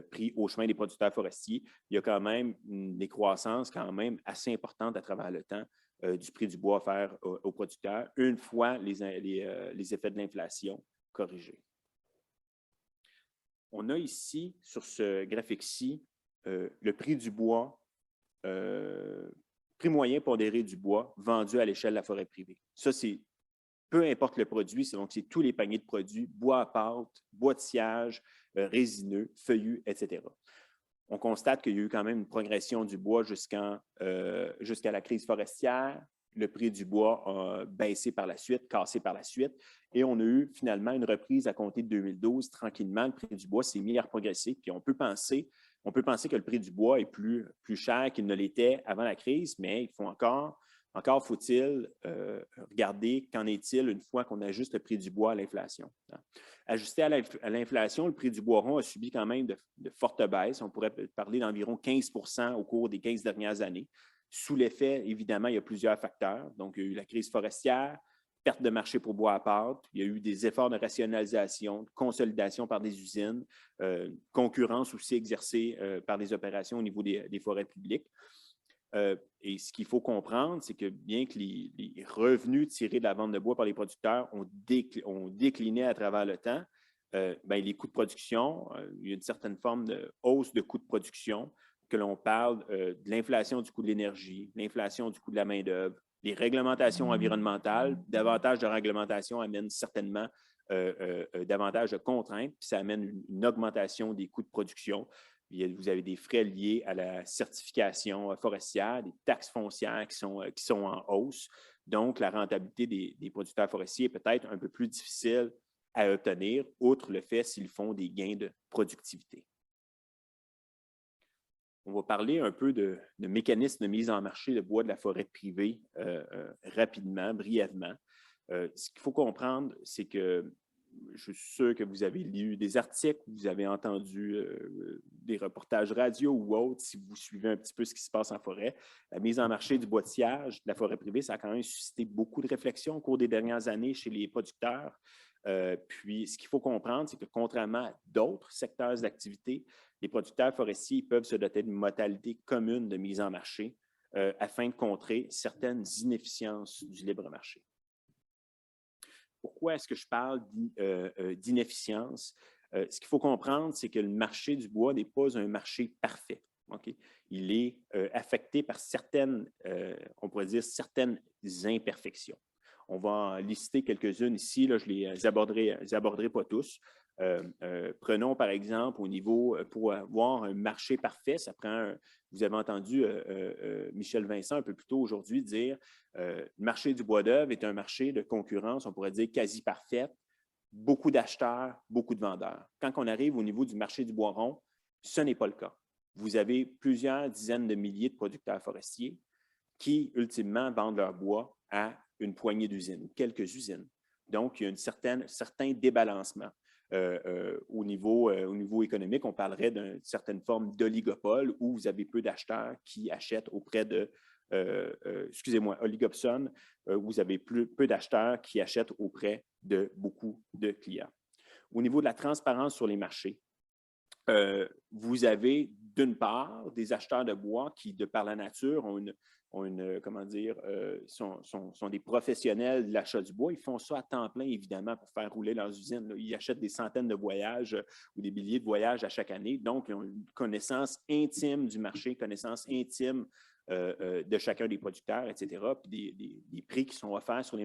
prix au chemin des producteurs forestiers, il y a quand même une décroissance quand même assez importante à travers le temps du prix du bois offert aux producteurs, une fois les effets de l'inflation corrigés. On a ici, sur ce graphique-ci, le prix du bois, prix moyen pondéré du bois vendu à l'échelle de la forêt privée. Ça, c'est peu importe le produit, c'est tous les paniers de produits, bois à pâte, bois de sciage, résineux, feuillus, etc. On constate qu'il y a eu quand même une progression du bois jusqu'à la crise forestière. Le prix du bois a baissé par la suite, cassé par la suite, et on a eu finalement une reprise à compter de 2012. Tranquillement, le prix du bois s'est mis à progresser, puis on peut penser que le prix du bois est plus cher qu'il ne l'était avant la crise, mais il faut encore faut-il regarder qu'en est-il une fois qu'on ajuste le prix du bois à l'inflation. Ajusté à l'inflation, le prix du bois rond a subi quand même de fortes baisses. On pourrait parler d'environ 15 % au cours des 15 dernières années. Sous l'effet, évidemment, il y a plusieurs facteurs. Donc, il y a eu la crise forestière, perte de marché pour bois à pâte, il y a eu des efforts de rationalisation, de consolidation par des usines, concurrence aussi exercée par des opérations au niveau des forêts publiques. Et ce qu'il faut comprendre, c'est que bien que les revenus tirés de la vente de bois par les producteurs ont décliné à travers le temps, ben, les coûts de production, il y a une certaine forme de hausse de coûts de production, que l'on parle de l'inflation du coût de l'énergie, l'inflation du coût de la main-d'œuvre, les réglementations environnementales. Davantage de réglementations amènent certainement davantage de contraintes, puis ça amène une augmentation des coûts de production. Vous avez des frais liés à la certification forestière, des taxes foncières qui sont en hausse. Donc, la rentabilité des producteurs forestiers est peut-être un peu plus difficile à obtenir, outre le fait s'ils font des gains de productivité. On va parler un peu de mécanismes de mise en marché de bois de la forêt privée rapidement, brièvement. Ce qu'il faut comprendre, c'est que je suis sûr que vous avez lu des articles, vous avez entendu des reportages radio ou autres, si vous suivez un petit peu ce qui se passe en forêt. La mise en marché du bois de sciage, de la forêt privée, ça a quand même suscité beaucoup de réflexions au cours des dernières années chez les producteurs. Puis, ce qu'il faut comprendre, c'est que contrairement à d'autres secteurs d'activité, les producteurs forestiers peuvent se doter d'une modalité commune de mise en marché afin de contrer certaines inefficiences du libre marché. Pourquoi est-ce que je parle d'inefficience? Ce qu'il faut comprendre, c'est que le marché du bois n'est pas un marché parfait. Okay? Il est affecté par certaines, on pourrait dire, certaines imperfections. On va en lister quelques-unes ici, là, je ne les aborderai pas tous. Prenons par exemple au niveau, pour avoir un marché parfait, ça prend, vous avez entendu Michel Vincent un peu plus tôt aujourd'hui dire le marché du bois d'œuvre est un marché de concurrence, on pourrait dire quasi parfaite, beaucoup d'acheteurs, beaucoup de vendeurs. Quand on arrive au niveau du marché du bois rond, ce n'est pas le cas. Vous avez plusieurs dizaines de milliers de producteurs forestiers qui, ultimement, vendent leur bois à une poignée d'usines, quelques usines. Donc, il y a un certain débalancement. Au niveau économique, on parlerait d'une certaine forme d'oligopole où vous avez peu d'acheteurs qui achètent auprès de, oligopsone, où vous avez peu d'acheteurs qui achètent auprès de beaucoup de clients. Au niveau de la transparence sur les marchés, vous avez d'une part des acheteurs de bois qui, de par la nature, sont des professionnels de l'achat du bois. Ils font ça à temps plein, évidemment, pour faire rouler leurs usines. Là. Ils achètent des centaines de voyages ou des milliers de voyages à chaque année. Donc, ils ont une connaissance intime du marché, connaissance intime de chacun des producteurs, etc., puis des prix qui sont offerts sur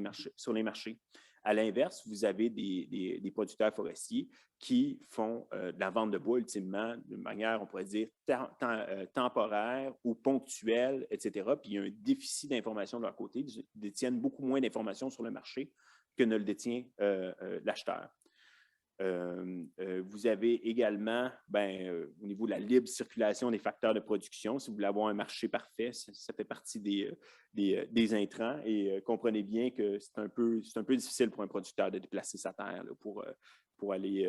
les marchés. À l'inverse, vous avez des producteurs forestiers qui font de la vente de bois, ultimement, de manière, on pourrait dire, temporaire ou ponctuelle, etc. Puis il y a un déficit d'information de leur côté. Ils détiennent beaucoup moins d'informations sur le marché que ne le détient l'acheteur. Vous avez également, au niveau de la libre circulation des facteurs de production, si vous voulez avoir un marché parfait, ça fait partie des intrants et comprenez bien que c'est un peu difficile pour un producteur de déplacer sa terre là, pour aller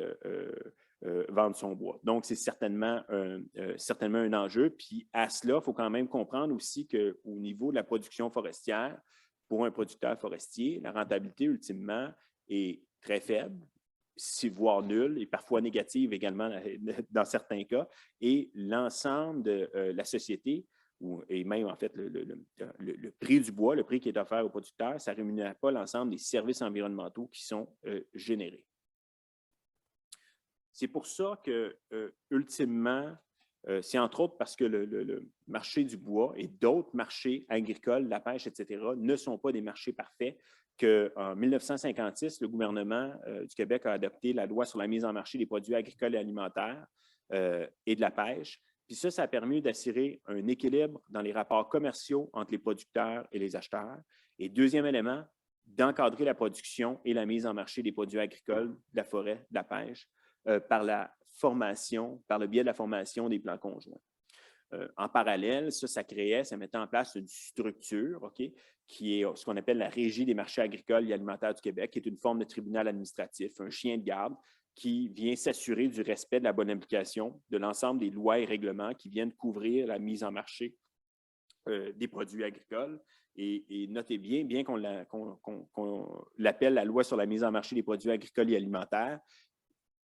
vendre son bois. Donc, c'est certainement un enjeu. Puis à cela, il faut quand même comprendre aussi qu'au niveau de la production forestière, pour un producteur forestier, la rentabilité, ultimement, est très faible, voire nulle, et parfois négative également dans certains cas. Et l'ensemble de la société, et même en fait le prix du bois, le prix qui est offert aux producteurs, ça ne rémunère pas l'ensemble des services environnementaux qui sont générés. C'est pour ça que, ultimement, c'est entre autres parce que le marché du bois et d'autres marchés agricoles, la pêche, etc., ne sont pas des marchés parfaits, qu'en 1956, le gouvernement du Québec a adopté la loi sur la mise en marché des produits agricoles et alimentaires et de la pêche. Puis ça a permis d'assurer un équilibre dans les rapports commerciaux entre les producteurs et les acheteurs. Et deuxième élément, d'encadrer la production et la mise en marché des produits agricoles, de la forêt, de la pêche, par le biais de la formation des plans conjoints. En parallèle, ça mettait en place une structure, okay, qui est ce qu'on appelle la Régie des marchés agricoles et alimentaires du Québec, qui est une forme de tribunal administratif, un chien de garde qui vient s'assurer du respect de la bonne application de l'ensemble des lois et règlements qui viennent couvrir la mise en marché des produits agricoles. Et notez bien qu'on l'appelle la loi sur la mise en marché des produits agricoles et alimentaires,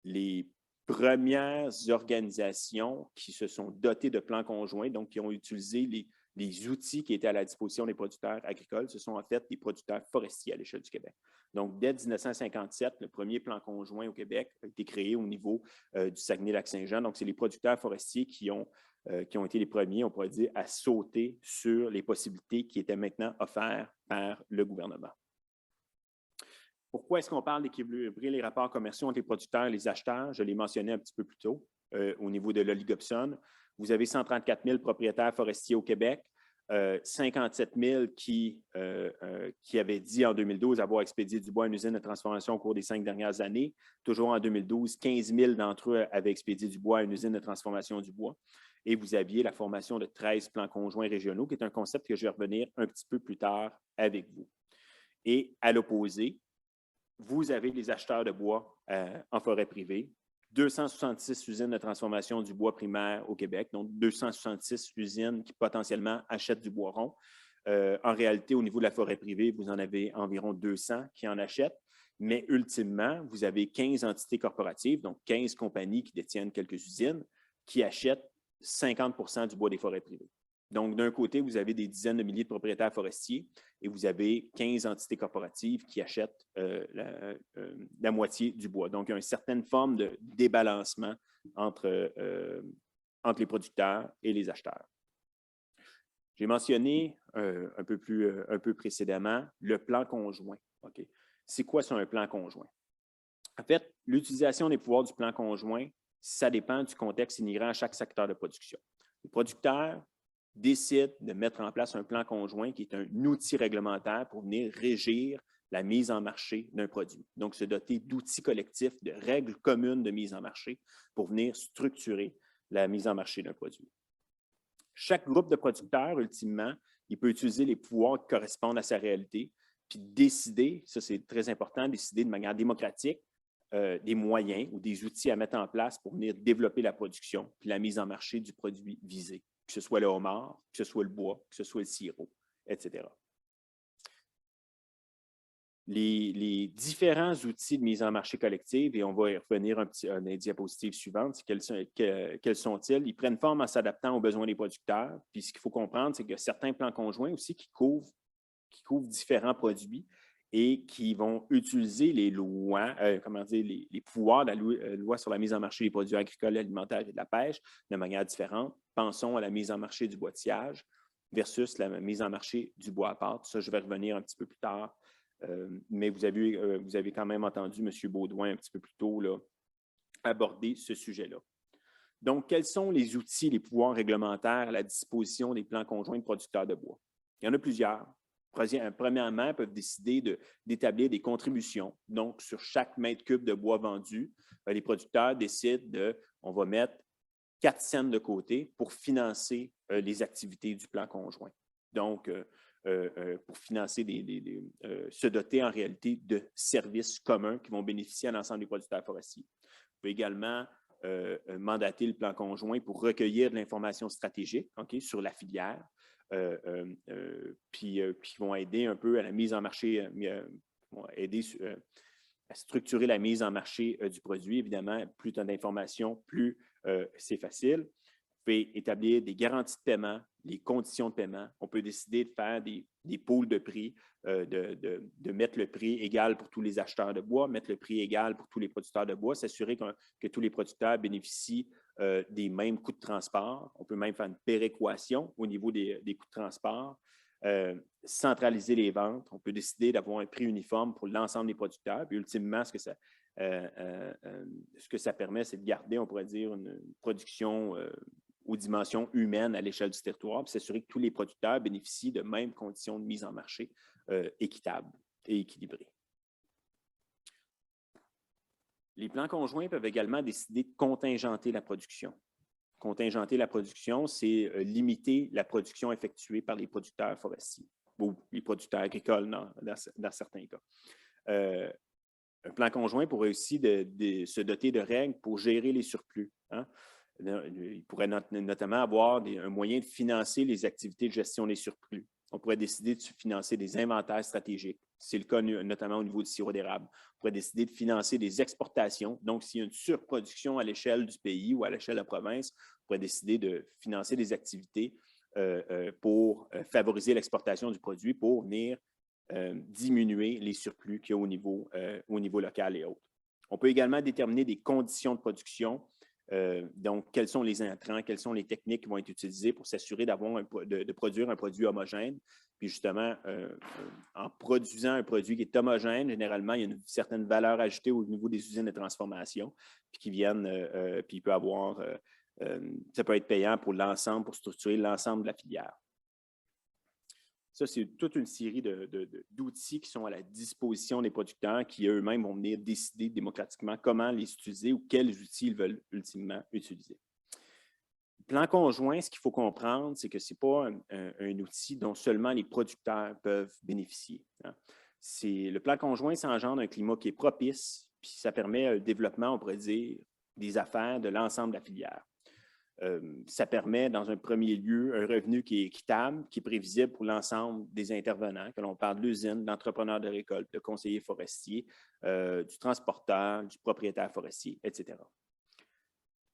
les premières organisations qui se sont dotées de plans conjoints, donc qui ont utilisé les outils qui étaient à la disposition des producteurs agricoles, ce sont en fait des producteurs forestiers à l'échelle du Québec. Donc, dès 1957, le premier plan conjoint au Québec a été créé au niveau du Saguenay-Lac-Saint-Jean. Donc, c'est les producteurs forestiers qui ont été les premiers, on pourrait dire, à sauter sur les possibilités qui étaient maintenant offertes par le gouvernement. Pourquoi est-ce qu'on parle d'équilibrer les rapports commerciaux entre les producteurs et les acheteurs? Je l'ai mentionné un petit peu plus tôt au niveau de l'oligopsone. Vous avez 134 000 propriétaires forestiers au Québec, 57 000 qui avaient dit en 2012 avoir expédié du bois à une usine de transformation au cours des 5 dernières années. Toujours en 2012, 15 000 d'entre eux avaient expédié du bois à une usine de transformation du bois. Et vous aviez la formation de 13 plans conjoints régionaux, qui est un concept que je vais revenir un petit peu plus tard avec vous. Et à l'opposé, vous avez les acheteurs de bois en forêt privée, 266 usines de transformation du bois primaire au Québec, donc 266 usines qui potentiellement achètent du bois rond. En réalité, au niveau de la forêt privée, vous en avez environ 200 qui en achètent, mais ultimement, vous avez 15 entités corporatives, donc 15 compagnies qui détiennent quelques usines, qui achètent 50 du bois des forêts privées. Donc, d'un côté, vous avez des dizaines de milliers de propriétaires forestiers et vous avez 15 entités corporatives qui achètent la moitié du bois. Donc, il y a une certaine forme de débalancement entre les producteurs et les acheteurs. J'ai mentionné un peu précédemment le plan conjoint. Okay? C'est quoi ça, un plan conjoint? En fait, l'utilisation des pouvoirs du plan conjoint, ça dépend du contexte inhérent à chaque secteur de production. Les producteurs décide de mettre en place un plan conjoint qui est un outil réglementaire pour venir régir la mise en marché d'un produit. Donc, se doter d'outils collectifs, de règles communes de mise en marché pour venir structurer la mise en marché d'un produit. Chaque groupe de producteurs, ultimement, il peut utiliser les pouvoirs qui correspondent à sa réalité, puis décider, ça c'est très important, décider de manière démocratique des moyens ou des outils à mettre en place pour venir développer la production puis la mise en marché du produit visé, que ce soit le homard, que ce soit le bois, que ce soit le sirop, etc. Les différents outils de mise en marché collective, et on va y revenir dans les diapositives suivantes, quels sont-ils? Ils prennent forme en s'adaptant aux besoins des producteurs. Puis ce qu'il faut comprendre, c'est qu'il y a certains plans conjoints aussi qui couvrent différents produits et qui vont utiliser les lois, les pouvoirs de la loi sur la mise en marché des produits agricoles, alimentaires et de la pêche de manière différente. Pensons à la mise en marché du bois de sciage versus la mise en marché du bois à pâte. Ça, je vais revenir un petit peu plus tard. Mais vous avez quand même entendu M. Baudouin un petit peu plus tôt là, aborder ce sujet-là. Donc, quels sont les outils, les pouvoirs réglementaires à la disposition des plans conjoints de producteurs de bois? Il y en a plusieurs. Premièrement, ils peuvent décider d'établir des contributions. Donc, sur chaque mètre cube de bois vendu, les producteurs décident on va mettre 4 cents de côté pour financer les activités du plan conjoint. Donc, pour financer se doter en réalité de services communs qui vont bénéficier à l'ensemble des producteurs forestiers. Vous pouvez également mandater le plan conjoint pour recueillir de l'information stratégique sur la filière, puis qui vont aider un peu à la mise en marché, aider à structurer la mise en marché du produit. Évidemment, plus tu as d'informations, plus c'est facile. Vous pouvez établir des garanties de paiement, les conditions de paiement. On peut décider de faire des pools de prix, de mettre le prix égal pour tous les acheteurs de bois, mettre le prix égal pour tous les producteurs de bois, s'assurer que tous les producteurs bénéficient des mêmes coûts de transport. On peut même faire une péréquation au niveau des coûts de transport. Centraliser les ventes. On peut décider d'avoir un prix uniforme pour l'ensemble des producteurs. Puis ultimement, ce que ça permet, c'est de garder, on pourrait dire, une production aux dimensions humaines à l'échelle du territoire, puis s'assurer que tous les producteurs bénéficient de mêmes conditions de mise en marché équitables et équilibrées. Les plans conjoints peuvent également décider de contingenter la production. Contingenter la production, c'est limiter la production effectuée par les producteurs forestiers ou les producteurs agricoles dans certains cas. Un plan conjoint pourrait aussi se doter de règles pour gérer les surplus. Il pourrait notamment avoir un moyen de financer les activités de gestion des surplus. On pourrait décider de financer des inventaires stratégiques. C'est le cas notamment au niveau du sirop d'érable. On pourrait décider de financer des exportations. Donc, s'il y a une surproduction à l'échelle du pays ou à l'échelle de la province, on pourrait décider de financer des activités pour favoriser l'exportation du produit, pour venir diminuer les surplus qu'il y a au niveau local et autres. On peut également déterminer des conditions de production. Donc, quels sont les intrants, quelles sont les techniques qui vont être utilisées pour s'assurer de produire un produit homogène. Puis justement, en produisant un produit qui est homogène, généralement, il y a une certaine valeur ajoutée au niveau des usines de transformation, puis qui viennent, puis il peut avoir, ça peut être payant pour l'ensemble, pour structurer l'ensemble de la filière. Ça, c'est toute une série d'outils qui sont à la disposition des producteurs qui eux-mêmes vont venir décider démocratiquement comment les utiliser ou quels outils ils veulent ultimement utiliser. Le plan conjoint, ce qu'il faut comprendre, c'est que ce n'est pas un outil dont seulement les producteurs peuvent bénéficier. Hein. Le plan conjoint, ça engendre un climat qui est propice, puis ça permet un développement, on pourrait dire, des affaires de l'ensemble de la filière. Ça permet, dans un premier lieu, un revenu qui est équitable, qui est prévisible pour l'ensemble des intervenants, que l'on parle de l'usine, de l'entrepreneur de récolte, de conseiller forestier, du transporteur, du propriétaire forestier, etc.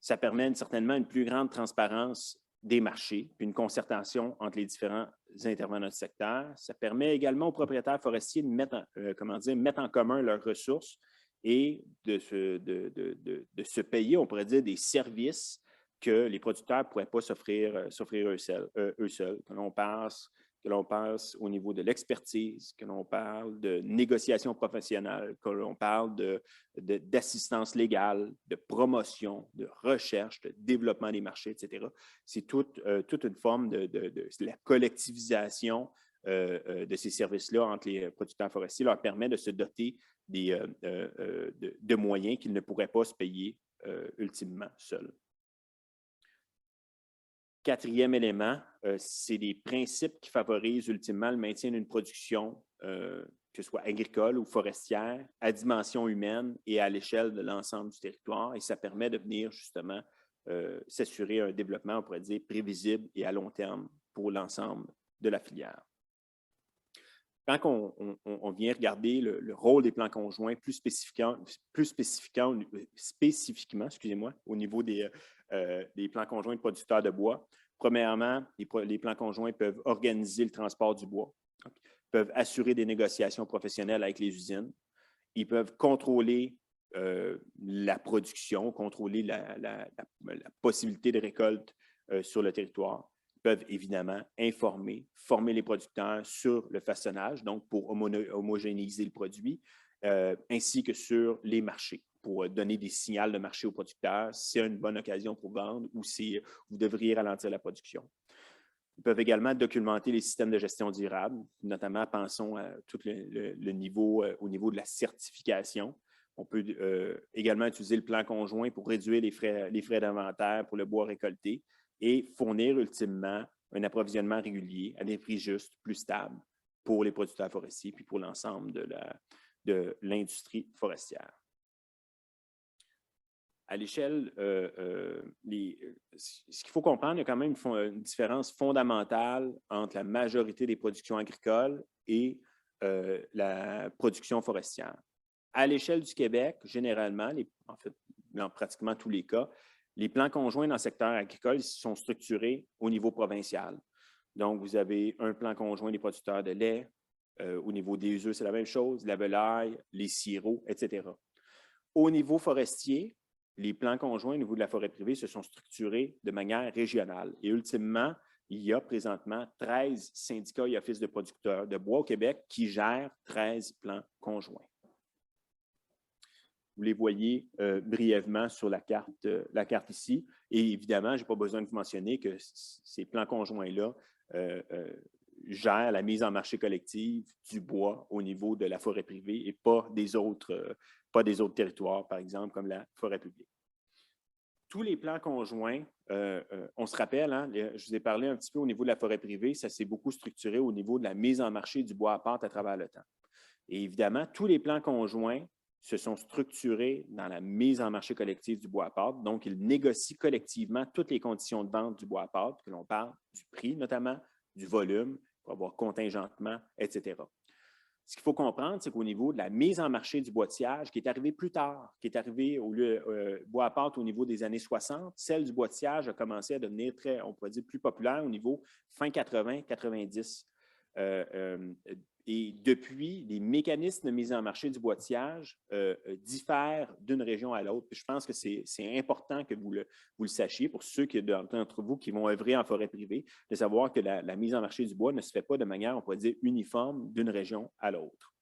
Ça permet certainement une plus grande transparence des marchés, puis une concertation entre les différents intervenants du secteur. Ça permet également aux propriétaires forestiers de mettre en commun leurs ressources et de se payer, on pourrait dire, des services que les producteurs ne pourraient pas s'offrir eux seuls. Que l'on passe au niveau de l'expertise, que l'on parle de négociation professionnelle, que l'on parle d'assistance légale, de promotion, de recherche, de développement des marchés, etc. C'est toute une forme de la collectivisation de ces services-là entre les producteurs forestiers leur permet de se doter de moyens qu'ils ne pourraient pas se payer ultimement seuls. Quatrième élément, c'est des principes qui favorisent ultimement le maintien d'une production, que ce soit agricole ou forestière, à dimension humaine et à l'échelle de l'ensemble du territoire. Et ça permet de venir justement s'assurer un développement, on pourrait dire, prévisible et à long terme pour l'ensemble de la filière. Quand on vient regarder le rôle des plans conjoints plus spécifiquement, excusez-moi, au niveau des plans conjoints de producteurs de bois, premièrement, les plans conjoints peuvent organiser le transport du bois, peuvent assurer des négociations professionnelles avec les usines, ils peuvent contrôler la production, contrôler la possibilité de récolte sur le territoire. Peuvent évidemment former les producteurs sur le façonnage, donc pour homogénéiser le produit, ainsi que sur les marchés, pour donner des signaux de marché aux producteurs. C'est une bonne occasion pour vendre ou vous devriez ralentir la production. Ils peuvent également documenter les systèmes de gestion durable, notamment pensons à tout le niveau, au niveau de la certification. On peut également utiliser le plan conjoint pour réduire les frais d'inventaire pour le bois récolté et fournir ultimement un approvisionnement régulier à des prix justes, plus stables pour les producteurs forestiers puis pour l'ensemble de l'industrie forestière. À l'échelle, ce qu'il faut comprendre, il y a quand même une différence fondamentale entre la majorité des productions agricoles et la production forestière. À l'échelle du Québec, généralement, en fait, dans pratiquement tous les cas, les plans conjoints dans le secteur agricole sont structurés au niveau provincial. Donc, vous avez un plan conjoint des producteurs de lait, au niveau des œufs, c'est la même chose, la volaille, les sirops, etc. Au niveau forestier, les plans conjoints au niveau de la forêt privée se sont structurés de manière régionale. Et ultimement, il y a présentement 13 syndicats et offices de producteurs de bois au Québec qui gèrent 13 plans conjoints. Vous les voyez brièvement sur la carte ici. Et évidemment, je n'ai pas besoin de vous mentionner que ces plans conjoints-là gèrent la mise en marché collective du bois au niveau de la forêt privée et pas des autres territoires, par exemple, comme la forêt publique. Tous les plans conjoints, on se rappelle, hein, je vous ai parlé un petit peu au niveau de la forêt privée, ça s'est beaucoup structuré au niveau de la mise en marché du bois à pâte à travers le temps. Et évidemment, tous les plans conjoints se sont structurés dans la mise en marché collective du bois à pâte. Donc, ils négocient collectivement toutes les conditions de vente du bois à pâte, que l'on parle du prix notamment, du volume, il faut avoir contingentement, etc. Ce qu'il faut comprendre, c'est qu'au niveau de la mise en marché du boîtillage, qui est arrivée plus tard, qui est arrivée au lieu bois à pâte au niveau des années 60, celle du boîtillage a commencé à devenir très, on pourrait dire, plus populaire au niveau fin 80-90. Et depuis, les mécanismes de mise en marché du boîtillage diffèrent d'une région à l'autre. Je pense que c'est important que vous le sachiez pour ceux d'entre vous qui vont œuvrer en forêt privée, de savoir que la mise en marché du bois ne se fait pas de manière, on pourrait dire, uniforme d'une région à l'autre.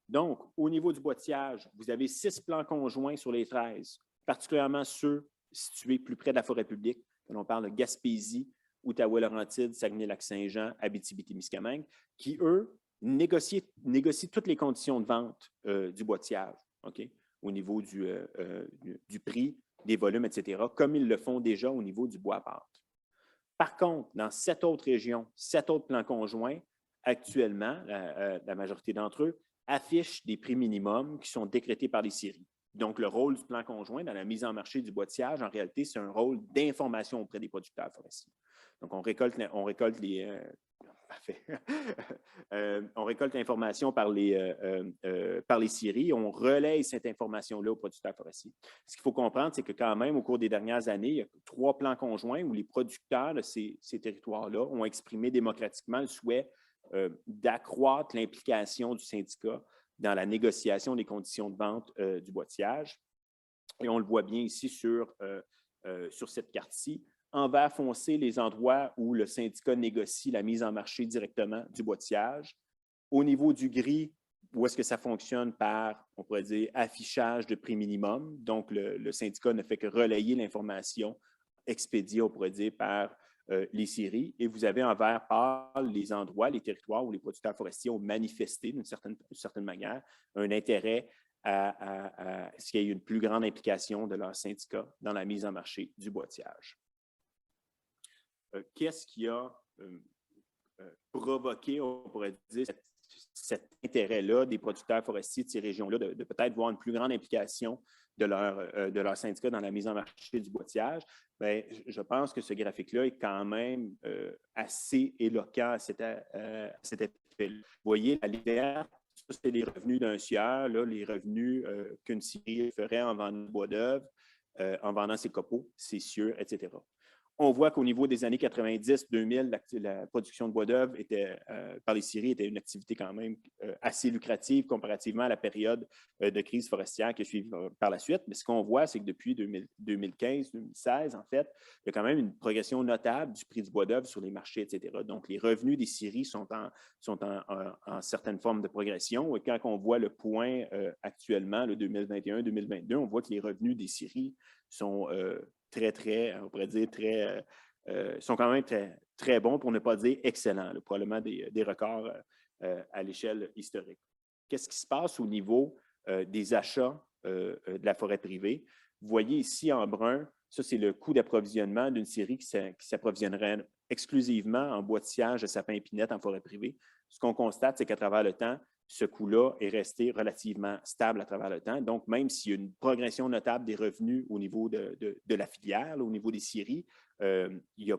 Donc, au niveau du boîtillage, vous avez 6 plans conjoints sur les 13, particulièrement ceux situés plus près de la forêt publique. On parle de Gaspésie, Outaouais-Laurentides, Saguenay-Lac-Saint-Jean, Abitibi-Témiscamingue, qui, eux, négocient toutes les conditions de vente du boîtillage, okay, au niveau du prix, des volumes, etc., comme ils le font déjà au niveau du bois à pâte. Par contre, dans 7 autres régions, 7 autres plans conjoints, actuellement, la majorité d'entre eux affichent des prix minimums qui sont décrétés par les scieries. Donc, le rôle du plan conjoint dans la mise en marché du boîtillage, en réalité, c'est un rôle d'information auprès des producteurs forestiers. Donc, on récolte l'information par les scieries, on relaie cette information-là aux producteurs forestiers. Ce qu'il faut comprendre, c'est que quand même, au cours des dernières années, il y a 3 plans conjoints où les producteurs de ces territoires-là ont exprimé démocratiquement le souhait d'accroître l'implication du syndicat dans la négociation des conditions de vente du boîtillage. Et on le voit bien ici sur cette carte-ci. En vert foncé, les endroits où le syndicat négocie la mise en marché directement du boîtillage. Au niveau du gris, où est-ce que ça fonctionne par, on pourrait dire, affichage de prix minimum. Donc, le syndicat ne fait que relayer l'information expédiée, on pourrait dire, par les scieries. Et vous avez en vert pâle les endroits, les territoires où les producteurs forestiers ont manifesté d'une certaine manière un intérêt à ce qu'il y ait une plus grande implication de leur syndicat dans la mise en marché du boîtillage. Qu'est-ce qui a provoqué, on pourrait dire, cet intérêt-là des producteurs forestiers de ces régions-là de peut-être voir une plus grande implication de leur syndicat dans la mise en marché du boîtillage? Bien, je pense que ce graphique-là est quand même assez éloquent à cet effet. Vous voyez, la ligne verte, ça, c'est les revenus d'un sieur, là, les revenus qu'une scierie ferait en vendant du bois d'œuvre, en vendant ses copeaux, ses cieux, etc. On voit qu'au niveau des années 90-2000, la production de bois d'œuvre par les scieries était une activité quand même assez lucrative comparativement à la période de crise forestière qui a suivi par la suite. Mais ce qu'on voit, c'est que depuis 2015-2016, en fait, il y a quand même une progression notable du prix du bois d'œuvre sur les marchés, etc. Donc, les revenus des scieries sont en certaines formes de progression. Et quand on voit le point actuellement, le 2021-2022, on voit que les revenus des scieries sont on pourrait dire, sont quand même très, très bons, pour ne pas dire excellents, là, probablement des records à l'échelle historique. Qu'est-ce qui se passe au niveau des achats de la forêt privée? Vous voyez ici en brun, ça c'est le coût d'approvisionnement d'une scierie qui s'approvisionnerait exclusivement en boîtillage de sapin épinette en forêt privée. Ce qu'on constate, c'est qu'à travers le temps, ce coût-là est resté relativement stable à travers le temps. Donc, même s'il y a une progression notable des revenus au niveau de la filière, là, au niveau des scieries, il n'y a,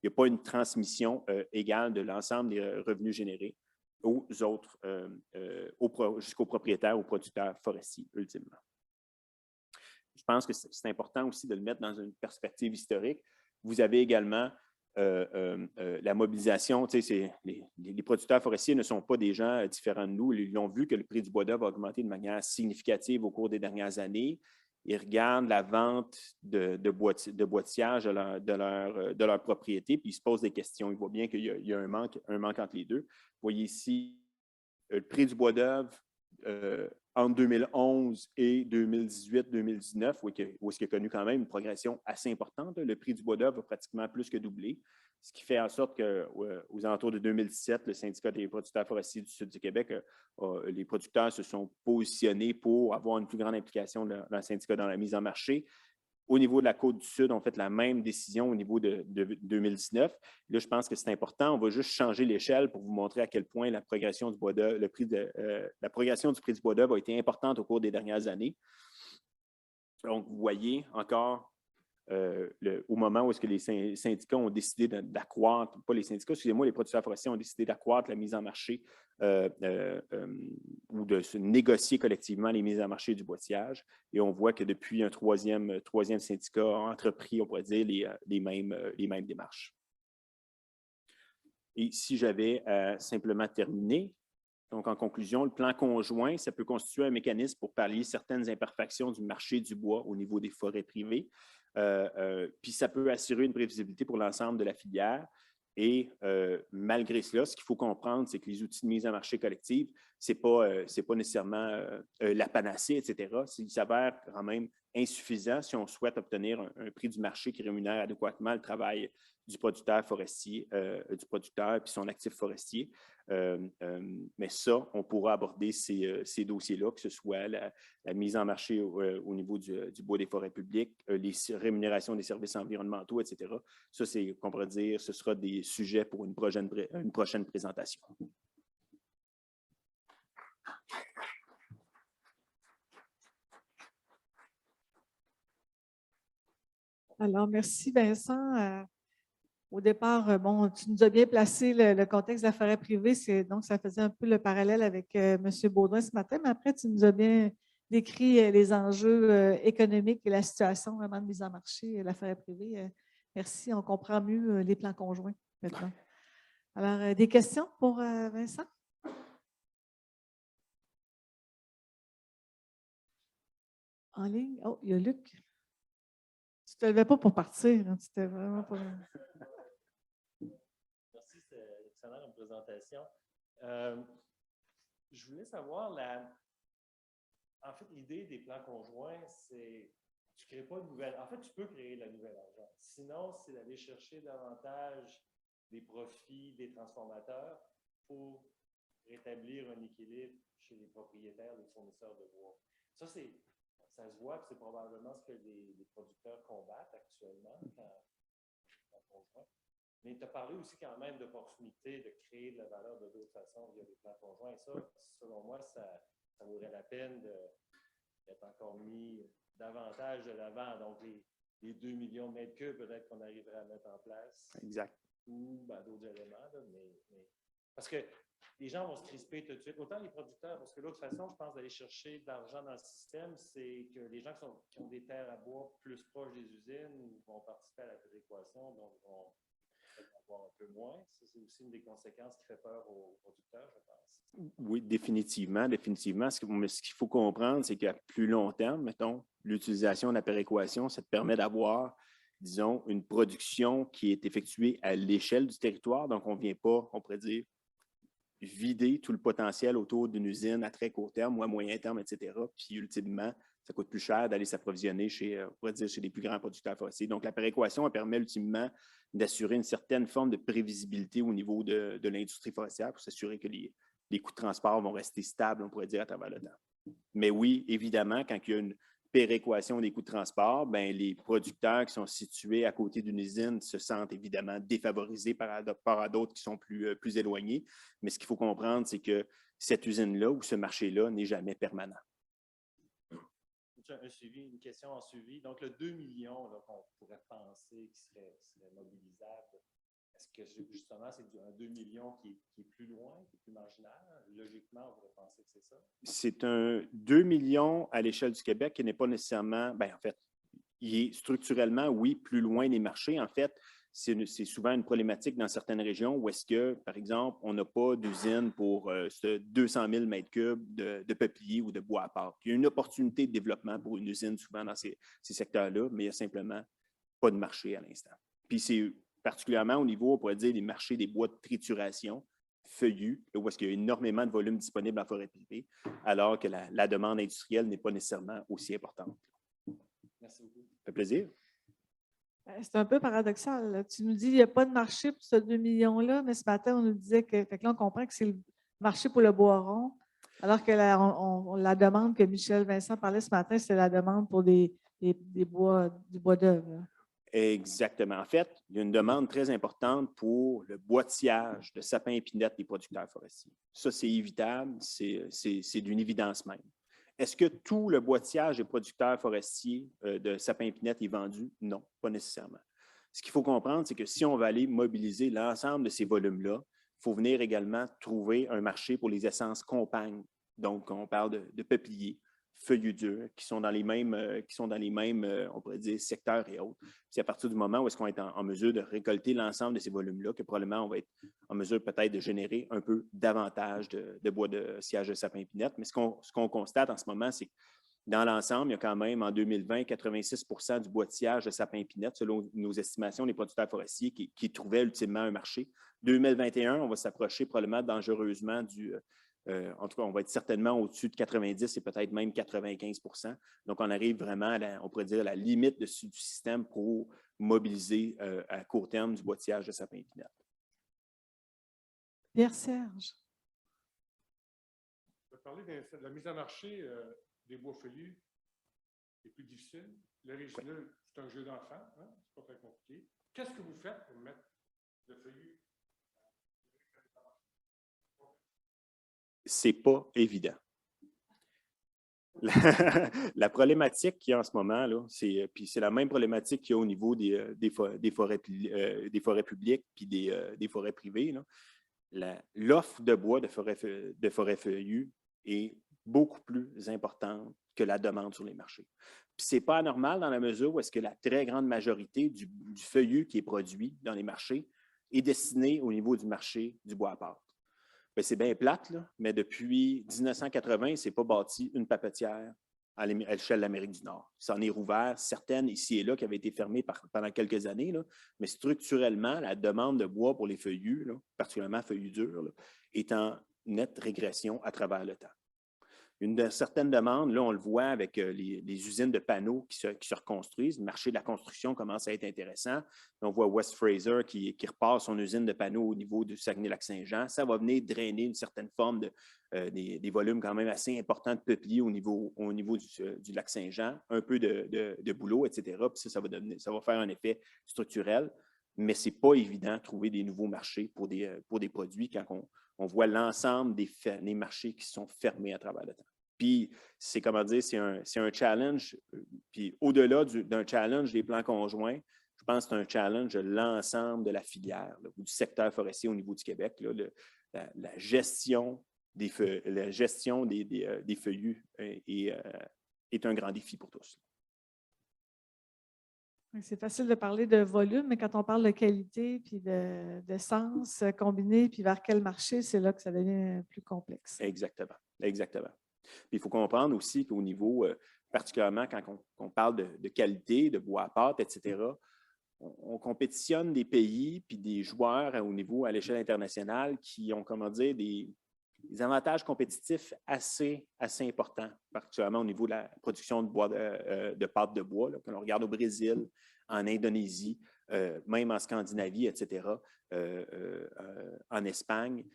pas une transmission égale de l'ensemble des revenus générés aux autres, jusqu'aux propriétaires, aux producteurs forestiers, ultimement. Je pense que c'est important aussi de le mettre dans une perspective historique. Vous avez également la mobilisation, les producteurs forestiers ne sont pas des gens différents de nous. Ils ont vu que le prix du bois d'œuvre a augmenté de manière significative au cours des dernières années. Ils regardent la vente de boîtillage de leur propriété, puis ils se posent des questions. Ils voient bien qu'il y a un manque entre les deux. Vous voyez ici le prix du bois d'œuvre entre 2011 et 2018-2019, où est-ce qu'il a connu quand même une progression assez importante. Le prix du bois d'œuvre a pratiquement plus que doublé, ce qui fait en sorte qu'aux alentours de 2017, le syndicat des producteurs forestiers du Sud du Québec, les producteurs se sont positionnés pour avoir une plus grande implication de leur syndicat dans la mise en marché. Au niveau de la Côte-du-Sud, on fait la même décision au niveau de 2019. Là, je pense que c'est important. On va juste changer l'échelle pour vous montrer à quel point la progression du bois d'œuvre, la progression du prix du bois d'œuvre a été importante au cours des dernières années. Donc, vous voyez encore au moment où est-ce que les syndicats ont décidé d'accroître, pas les syndicats, excusez-moi, les producteurs forestiers ont décidé d'accroître la mise en marché ou de se négocier collectivement les mises en marché du boîtillage. Et on voit que depuis un troisième syndicat a entrepris, on pourrait dire, les mêmes démarches. Et si j'avais simplement terminé, donc en conclusion, le plan conjoint, ça peut constituer un mécanisme pour pallier certaines imperfections du marché du bois au niveau des forêts privées. Puis ça peut assurer une prévisibilité pour l'ensemble de la filière. Et malgré cela, ce qu'il faut comprendre, c'est que les outils de mise en marché collective, ce n'est pas nécessairement la panacée, etc. Il s'avère quand même insuffisant si on souhaite obtenir un prix du marché qui rémunère adéquatement le travail du producteur forestier, du producteur puis son actif forestier. Mais ça, on pourra aborder ces dossiers-là, que ce soit la mise en marché au niveau du bois des forêts publiques, les rémunérations des services environnementaux, etc. Ça, c'est, on pourrait dire, ce sera des sujets pour une prochaine présentation. Alors, merci Vincent. Au départ, bon, tu nous as bien placé le contexte de la forêt privée, donc ça faisait un peu le parallèle avec M. Baudouin ce matin, mais après, tu nous as bien décrit les enjeux économiques et la situation vraiment de mise en marché de la forêt privée. Merci, on comprend mieux les plans conjoints maintenant. Alors, des questions pour Vincent? En ligne? Oh, il y a Luc. Tu ne te levais pas pour partir, hein, tu n'étais vraiment pas... Merci, c'est excellent comme présentation. Je voulais savoir, en fait, l'idée des plans conjoints, c'est tu ne crées pas de nouvelle. En fait, tu peux créer de la nouvelle argent. Sinon, c'est d'aller chercher davantage des profits des transformateurs pour rétablir un équilibre chez les propriétaires, les fournisseurs de bois. Ça se voit, c'est probablement ce que les producteurs combattent actuellement en conjoint. Mais tu as parlé aussi quand même d'opportunités de créer de la valeur de d'autres façons via les plans conjoints. Et ça, selon moi, ça vaudrait la peine d'être encore mis davantage de l'avant. Donc, les 2 millions de mètres cubes, peut-être qu'on arriverait à mettre en place. Exact. Ou d'autres éléments. Là, parce que les gens vont se crisper tout de suite. Autant les producteurs, parce que l'autre façon, je pense, d'aller chercher de l'argent dans le système, c'est que les gens qui ont des terres à bois plus proches des usines vont participer à la péréquation, donc vont avoir un peu moins. Ça, c'est aussi une des conséquences qui fait peur aux producteurs, je pense. Oui, définitivement. Ce qu'il faut comprendre, c'est qu'à plus long terme, mettons, l'utilisation de la péréquation, ça te permet d'avoir, disons, une production qui est effectuée à l'échelle du territoire. Donc, on ne vient pas, on pourrait dire, vider tout le potentiel autour d'une usine à très court terme ou à moyen terme, etc. Puis, ultimement, ça coûte plus cher d'aller s'approvisionner chez les plus grands producteurs forestiers. Donc, la péréquation, elle permet ultimement d'assurer une certaine forme de prévisibilité au niveau de l'industrie forestière pour s'assurer que les coûts de transport vont rester stables, on pourrait dire, à travers le temps. Mais oui, évidemment, quand il y a une péréquation des coûts de transport, bien, les producteurs qui sont situés à côté d'une usine se sentent évidemment défavorisés par rapport à d'autres qui sont plus éloignés. Mais ce qu'il faut comprendre, c'est que cette usine-là ou ce marché-là n'est jamais permanent. Une question en suivi. Donc, le 2 millions qu'on pourrait penser qui serait mobilisable, est-ce que justement c'est un 2 millions qui est plus loin, qui est plus marginal? Logiquement, on pourrait penser que c'est ça. C'est un 2 millions à l'échelle du Québec qui n'est pas nécessairement, bien, en fait, il est structurellement, oui, plus loin des marchés. En fait, c'est souvent une problématique dans certaines régions où est-ce que, par exemple, on n'a pas d'usine pour 200 000 mètres cubes de peuplier ou de bois à part. Il y a une opportunité de développement pour une usine souvent dans ces secteurs-là, mais il n'y a simplement pas de marché à l'instant. Puis c'est particulièrement au niveau, on pourrait dire, des marchés des bois de trituration feuillus, où est-ce qu'il y a énormément de volume disponible en forêt privée, alors que la demande industrielle n'est pas nécessairement aussi importante. Merci beaucoup. Ça fait plaisir. C'est un peu paradoxal. Là. Tu nous dis qu'il n'y a pas de marché pour ce 2 millions-là, mais ce matin, on nous disait que, là, on comprend que c'est le marché pour le bois rond, alors que la demande que Michel Vincent parlait ce matin, c'est la demande pour du bois d'œuvre. Exactement. En fait, il y a une demande très importante pour le boîtillage de sapins épinette des producteurs forestiers. Ça, c'est évitable, c'est d'une évidence même. Est-ce que tout le boîtillage des producteurs forestiers de sapin-pinette est vendu? Non, pas nécessairement. Ce qu'il faut comprendre, c'est que si on va aller mobiliser l'ensemble de ces volumes-là, il faut venir également trouver un marché pour les essences compagnes. Donc, on parle de peupliers, feuillus durs, qui sont dans les mêmes, on pourrait dire, secteurs et autres. C'est à partir du moment où est-ce qu'on est en mesure de récolter l'ensemble de ces volumes-là que probablement on va être en mesure peut-être de générer un peu davantage de bois de sciage de sapin-pinette. Mais ce qu'on constate en ce moment, c'est que dans l'ensemble, il y a quand même en 2020 86 du boîtillage de sapin-pinette, selon nos estimations, les producteurs forestiers qui trouvaient ultimement un marché. 2021, on va s'approcher probablement dangereusement en tout cas, on va être certainement au-dessus de 90 et peut-être même 95 %. Donc, on arrive vraiment à on pourrait dire, la limite du système pour mobiliser à court terme du boîtillage de sapin-pinette. Pierre-Serge. Je vais parler de la mise en marché des bois feuillus est plus difficile. L'original, c'est un jeu d'enfant, hein? C'est pas très compliqué. Qu'est-ce que vous faites pour mettre le feuillu? C'est pas évident. La problématique qu'il y a en ce moment, c'est la même problématique qu'il y a au niveau des forêts publiques puis des forêts privées. L'offre de bois de forêts feuillues est beaucoup plus importante que la demande sur les marchés. Ce n'est pas anormal dans la mesure où est-ce que la très grande majorité du feuillu qui est produit dans les marchés est destiné au niveau du marché du bois à pâte. C'est bien plate, là, mais depuis 1980, il ne s'est pas bâti une papetière à l'échelle de l'Amérique du Nord. Il s'en est rouvert certaines ici et là qui avaient été fermées pendant quelques années, là, mais structurellement, la demande de bois pour les feuillus, là, particulièrement feuillus durs, là, est en nette régression à travers le temps. Une certaine demande, là, on le voit avec les usines de panneaux qui se reconstruisent. Le marché de la construction commence à être intéressant. On voit West Fraser qui repart son usine de panneaux au niveau du Saguenay-Lac-Saint-Jean. Ça va venir drainer une certaine forme des volumes quand même assez importants de peupliers au niveau du Lac-Saint-Jean, un peu de boulot, etc. Puis ça va faire un effet structurel, mais ce n'est pas évident de trouver des nouveaux marchés pour des produits quand on voit l'ensemble des marchés qui sont fermés à travers le temps. Puis, c'est un challenge. Puis, au-delà d'un challenge des plans conjoints, je pense que c'est un challenge de l'ensemble de la filière, là, ou du secteur forestier au niveau du Québec. Là, la gestion des feuillus est un grand défi pour tous. C'est facile de parler de volume, mais quand on parle de qualité puis de sens combiné, puis vers quel marché, c'est là que ça devient plus complexe. Exactement. Exactement. Puis il faut comprendre aussi qu'au niveau, particulièrement quand on parle de qualité, de bois à pâte, etc., on compétitionne des pays puis des joueurs au niveau, à l'échelle internationale, qui ont, comment dire, des avantages compétitifs assez importants, particulièrement au niveau de la production de bois de pâte de bois. Là, quand on regarde au Brésil, en Indonésie, même en Scandinavie, etc., en Espagne,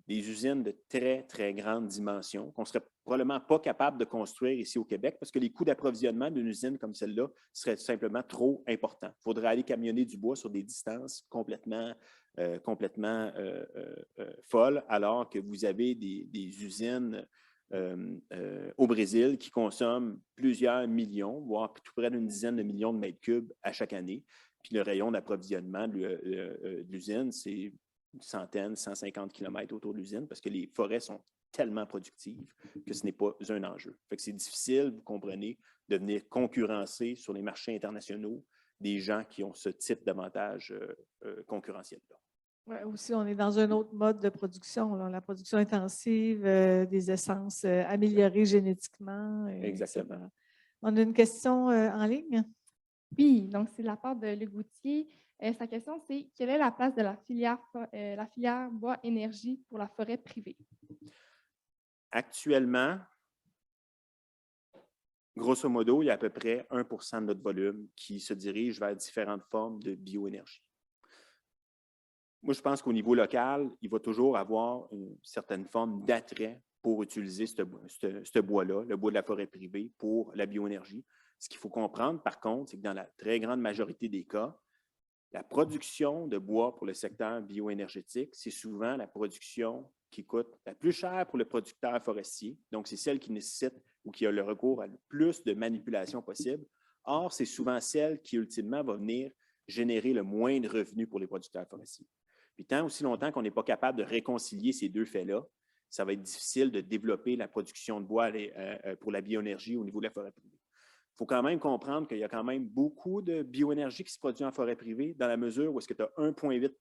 des usines de très, très grande dimension qu'on ne serait probablement pas capable de construire ici au Québec parce que les coûts d'approvisionnement d'une usine comme celle-là seraient simplement trop importants. Il faudrait aller camionner du bois sur des distances complètement folles, alors que vous avez des usines au Brésil qui consomment plusieurs millions, voire tout près d'une dizaine de millions de mètres cubes à chaque année. Puis le rayon d'approvisionnement de l'usine, c'est une centaine, 150 km autour de l'usine parce que les forêts sont tellement productives que ce n'est pas un enjeu. Fait que c'est difficile, vous comprenez, de venir concurrencer sur les marchés internationaux des gens qui ont ce type d'avantage concurrentiel-là. Oui, aussi, on est dans un autre mode de production, là, la production intensive, des essences améliorées génétiquement. Exactement. Etc. On a une question en ligne? Oui, donc c'est de la part de Luc Gauthier. Sa question, c'est quelle est la place de la filière bois énergie pour la forêt privée? Actuellement, grosso modo, il y a à peu près 1 % de notre volume qui se dirige vers différentes formes de bioénergie. Moi, je pense qu'au niveau local, il va toujours avoir une certaine forme d'attrait pour utiliser ce bois-là, le bois de la forêt privée, pour la bioénergie. Ce qu'il faut comprendre, par contre, c'est que dans la très grande majorité des cas, la production de bois pour le secteur bioénergétique, c'est souvent la production qui coûte la plus chère pour le producteur forestier. Donc, c'est celle qui nécessite ou qui a le recours à le plus de manipulation possible. Or, c'est souvent celle qui, ultimement, va venir générer le moins de revenus pour les producteurs forestiers. Puis, tant aussi longtemps qu'on n'est pas capable de réconcilier ces deux faits-là, ça va être difficile de développer la production de bois pour la bioénergie au niveau de la forêt privée. Il faut quand même comprendre qu'il y a quand même beaucoup de bioénergie qui se produit en forêt privée dans la mesure où est-ce que tu as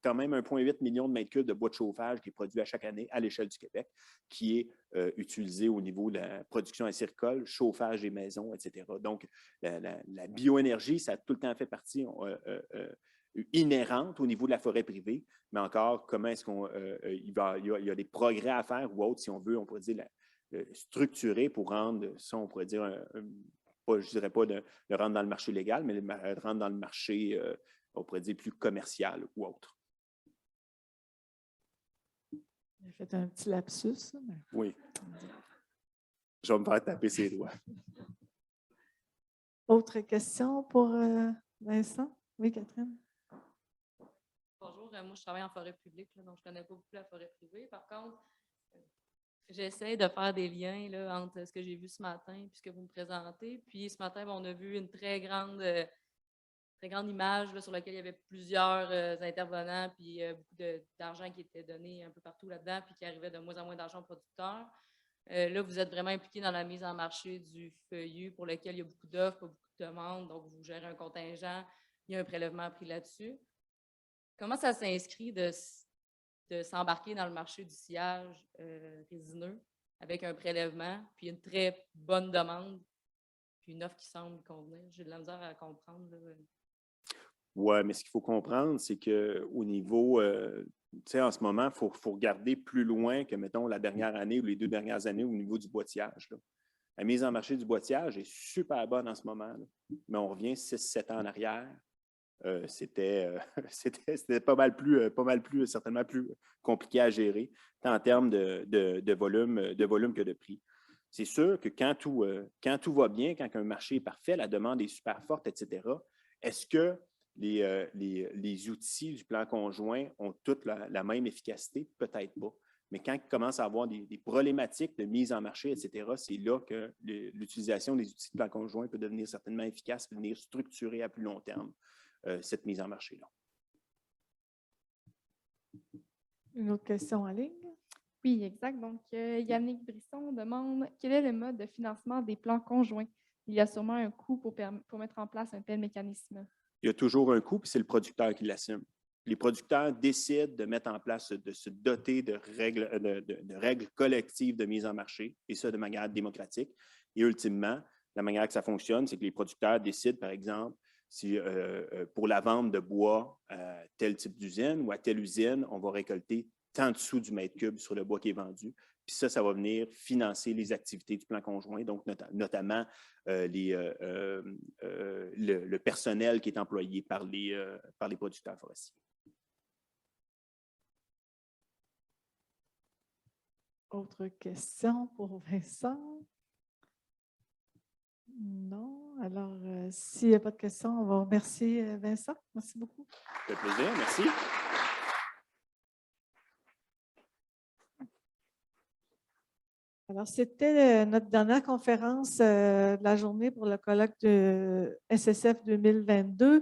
quand même 1,8 million de mètres cubes de bois de chauffage qui est produit à chaque année à l'échelle du Québec, qui est utilisé au niveau de la production acéricole, chauffage des maisons, etc. Donc, la bioénergie, ça a tout le temps fait partie inhérente au niveau de la forêt privée, mais encore, comment est-ce il y a des progrès à faire ou autre, si on veut, on pourrait dire, structurer pour rendre ça, on pourrait dire, je ne dirais pas de le rendre dans le marché légal, mais de le rendre dans le marché, on pourrait dire, plus commercial ou autre. J'ai fait un petit lapsus. Mais... Oui. Je vais me faire taper ses doigts. Autre question pour Vincent? Oui, Catherine? Bonjour, moi je travaille en forêt publique, là, donc je ne connais pas beaucoup la forêt privée. Par contre, j'essaie de faire des liens là, entre ce que j'ai vu ce matin et ce que vous me présentez. Puis ce matin, on a vu une très grande image là, sur laquelle il y avait plusieurs intervenants, puis beaucoup d'argent qui était donné un peu partout là-dedans, puis qui arrivait de moins en moins d'argent aux producteurs. Là, vous êtes vraiment impliqué dans la mise en marché du feuillu pour lequel il y a beaucoup d'offres, pas beaucoup de demandes, donc vous gérez un contingent, il y a un prélèvement pris là-dessus. Comment ça s'inscrit de s'embarquer dans le marché du sillage résineux avec un prélèvement, puis une très bonne demande, puis une offre qui semble convenir? J'ai de la misère à comprendre. Oui, mais ce qu'il faut comprendre, c'est qu'au niveau, tu sais, en ce moment, il faut regarder plus loin que, mettons, la dernière année ou les 2 dernières années au niveau du boîtillage. Là. La mise en marché du boîtillage est super bonne en ce moment, là. Mais on revient 6-7 ans en arrière. C'était pas mal plus, certainement plus compliqué à gérer, tant en termes de volume que de prix. C'est sûr que quand tout va bien, quand un marché est parfait, la demande est super forte, etc., est-ce que les outils du plan conjoint ont toutes la même efficacité? Peut-être pas. Mais quand il commence à avoir des problématiques de mise en marché, etc., c'est là que l'utilisation des outils de plan conjoint peut devenir certainement efficace, peut devenir structurée à plus long terme. Cette mise en marché-là. Une autre question en ligne? Oui, exact. Donc, Yannick Brisson demande quel est le mode de financement des plans conjoints? Il y a sûrement un coût pour mettre en place un tel mécanisme. Il y a toujours un coût, puis c'est le producteur qui l'assume. Les producteurs décident de mettre en place, de se doter de règles collectives de mise en marché, et ça de manière démocratique. Et ultimement, la manière que ça fonctionne, c'est que les producteurs décident, par exemple, si pour la vente de bois à tel type d'usine ou à telle usine, on va récolter tant de sous du mètre cube sur le bois qui est vendu. Puis ça va venir financer les activités du plan conjoint, donc notamment le personnel qui est employé par les producteurs forestiers. Autre question pour Vincent? Non. Alors, s'il n'y a pas de questions, on va remercier Vincent. Merci beaucoup. Ça fait plaisir. Merci. Alors, c'était notre dernière conférence de la journée pour le colloque de SSF 2022.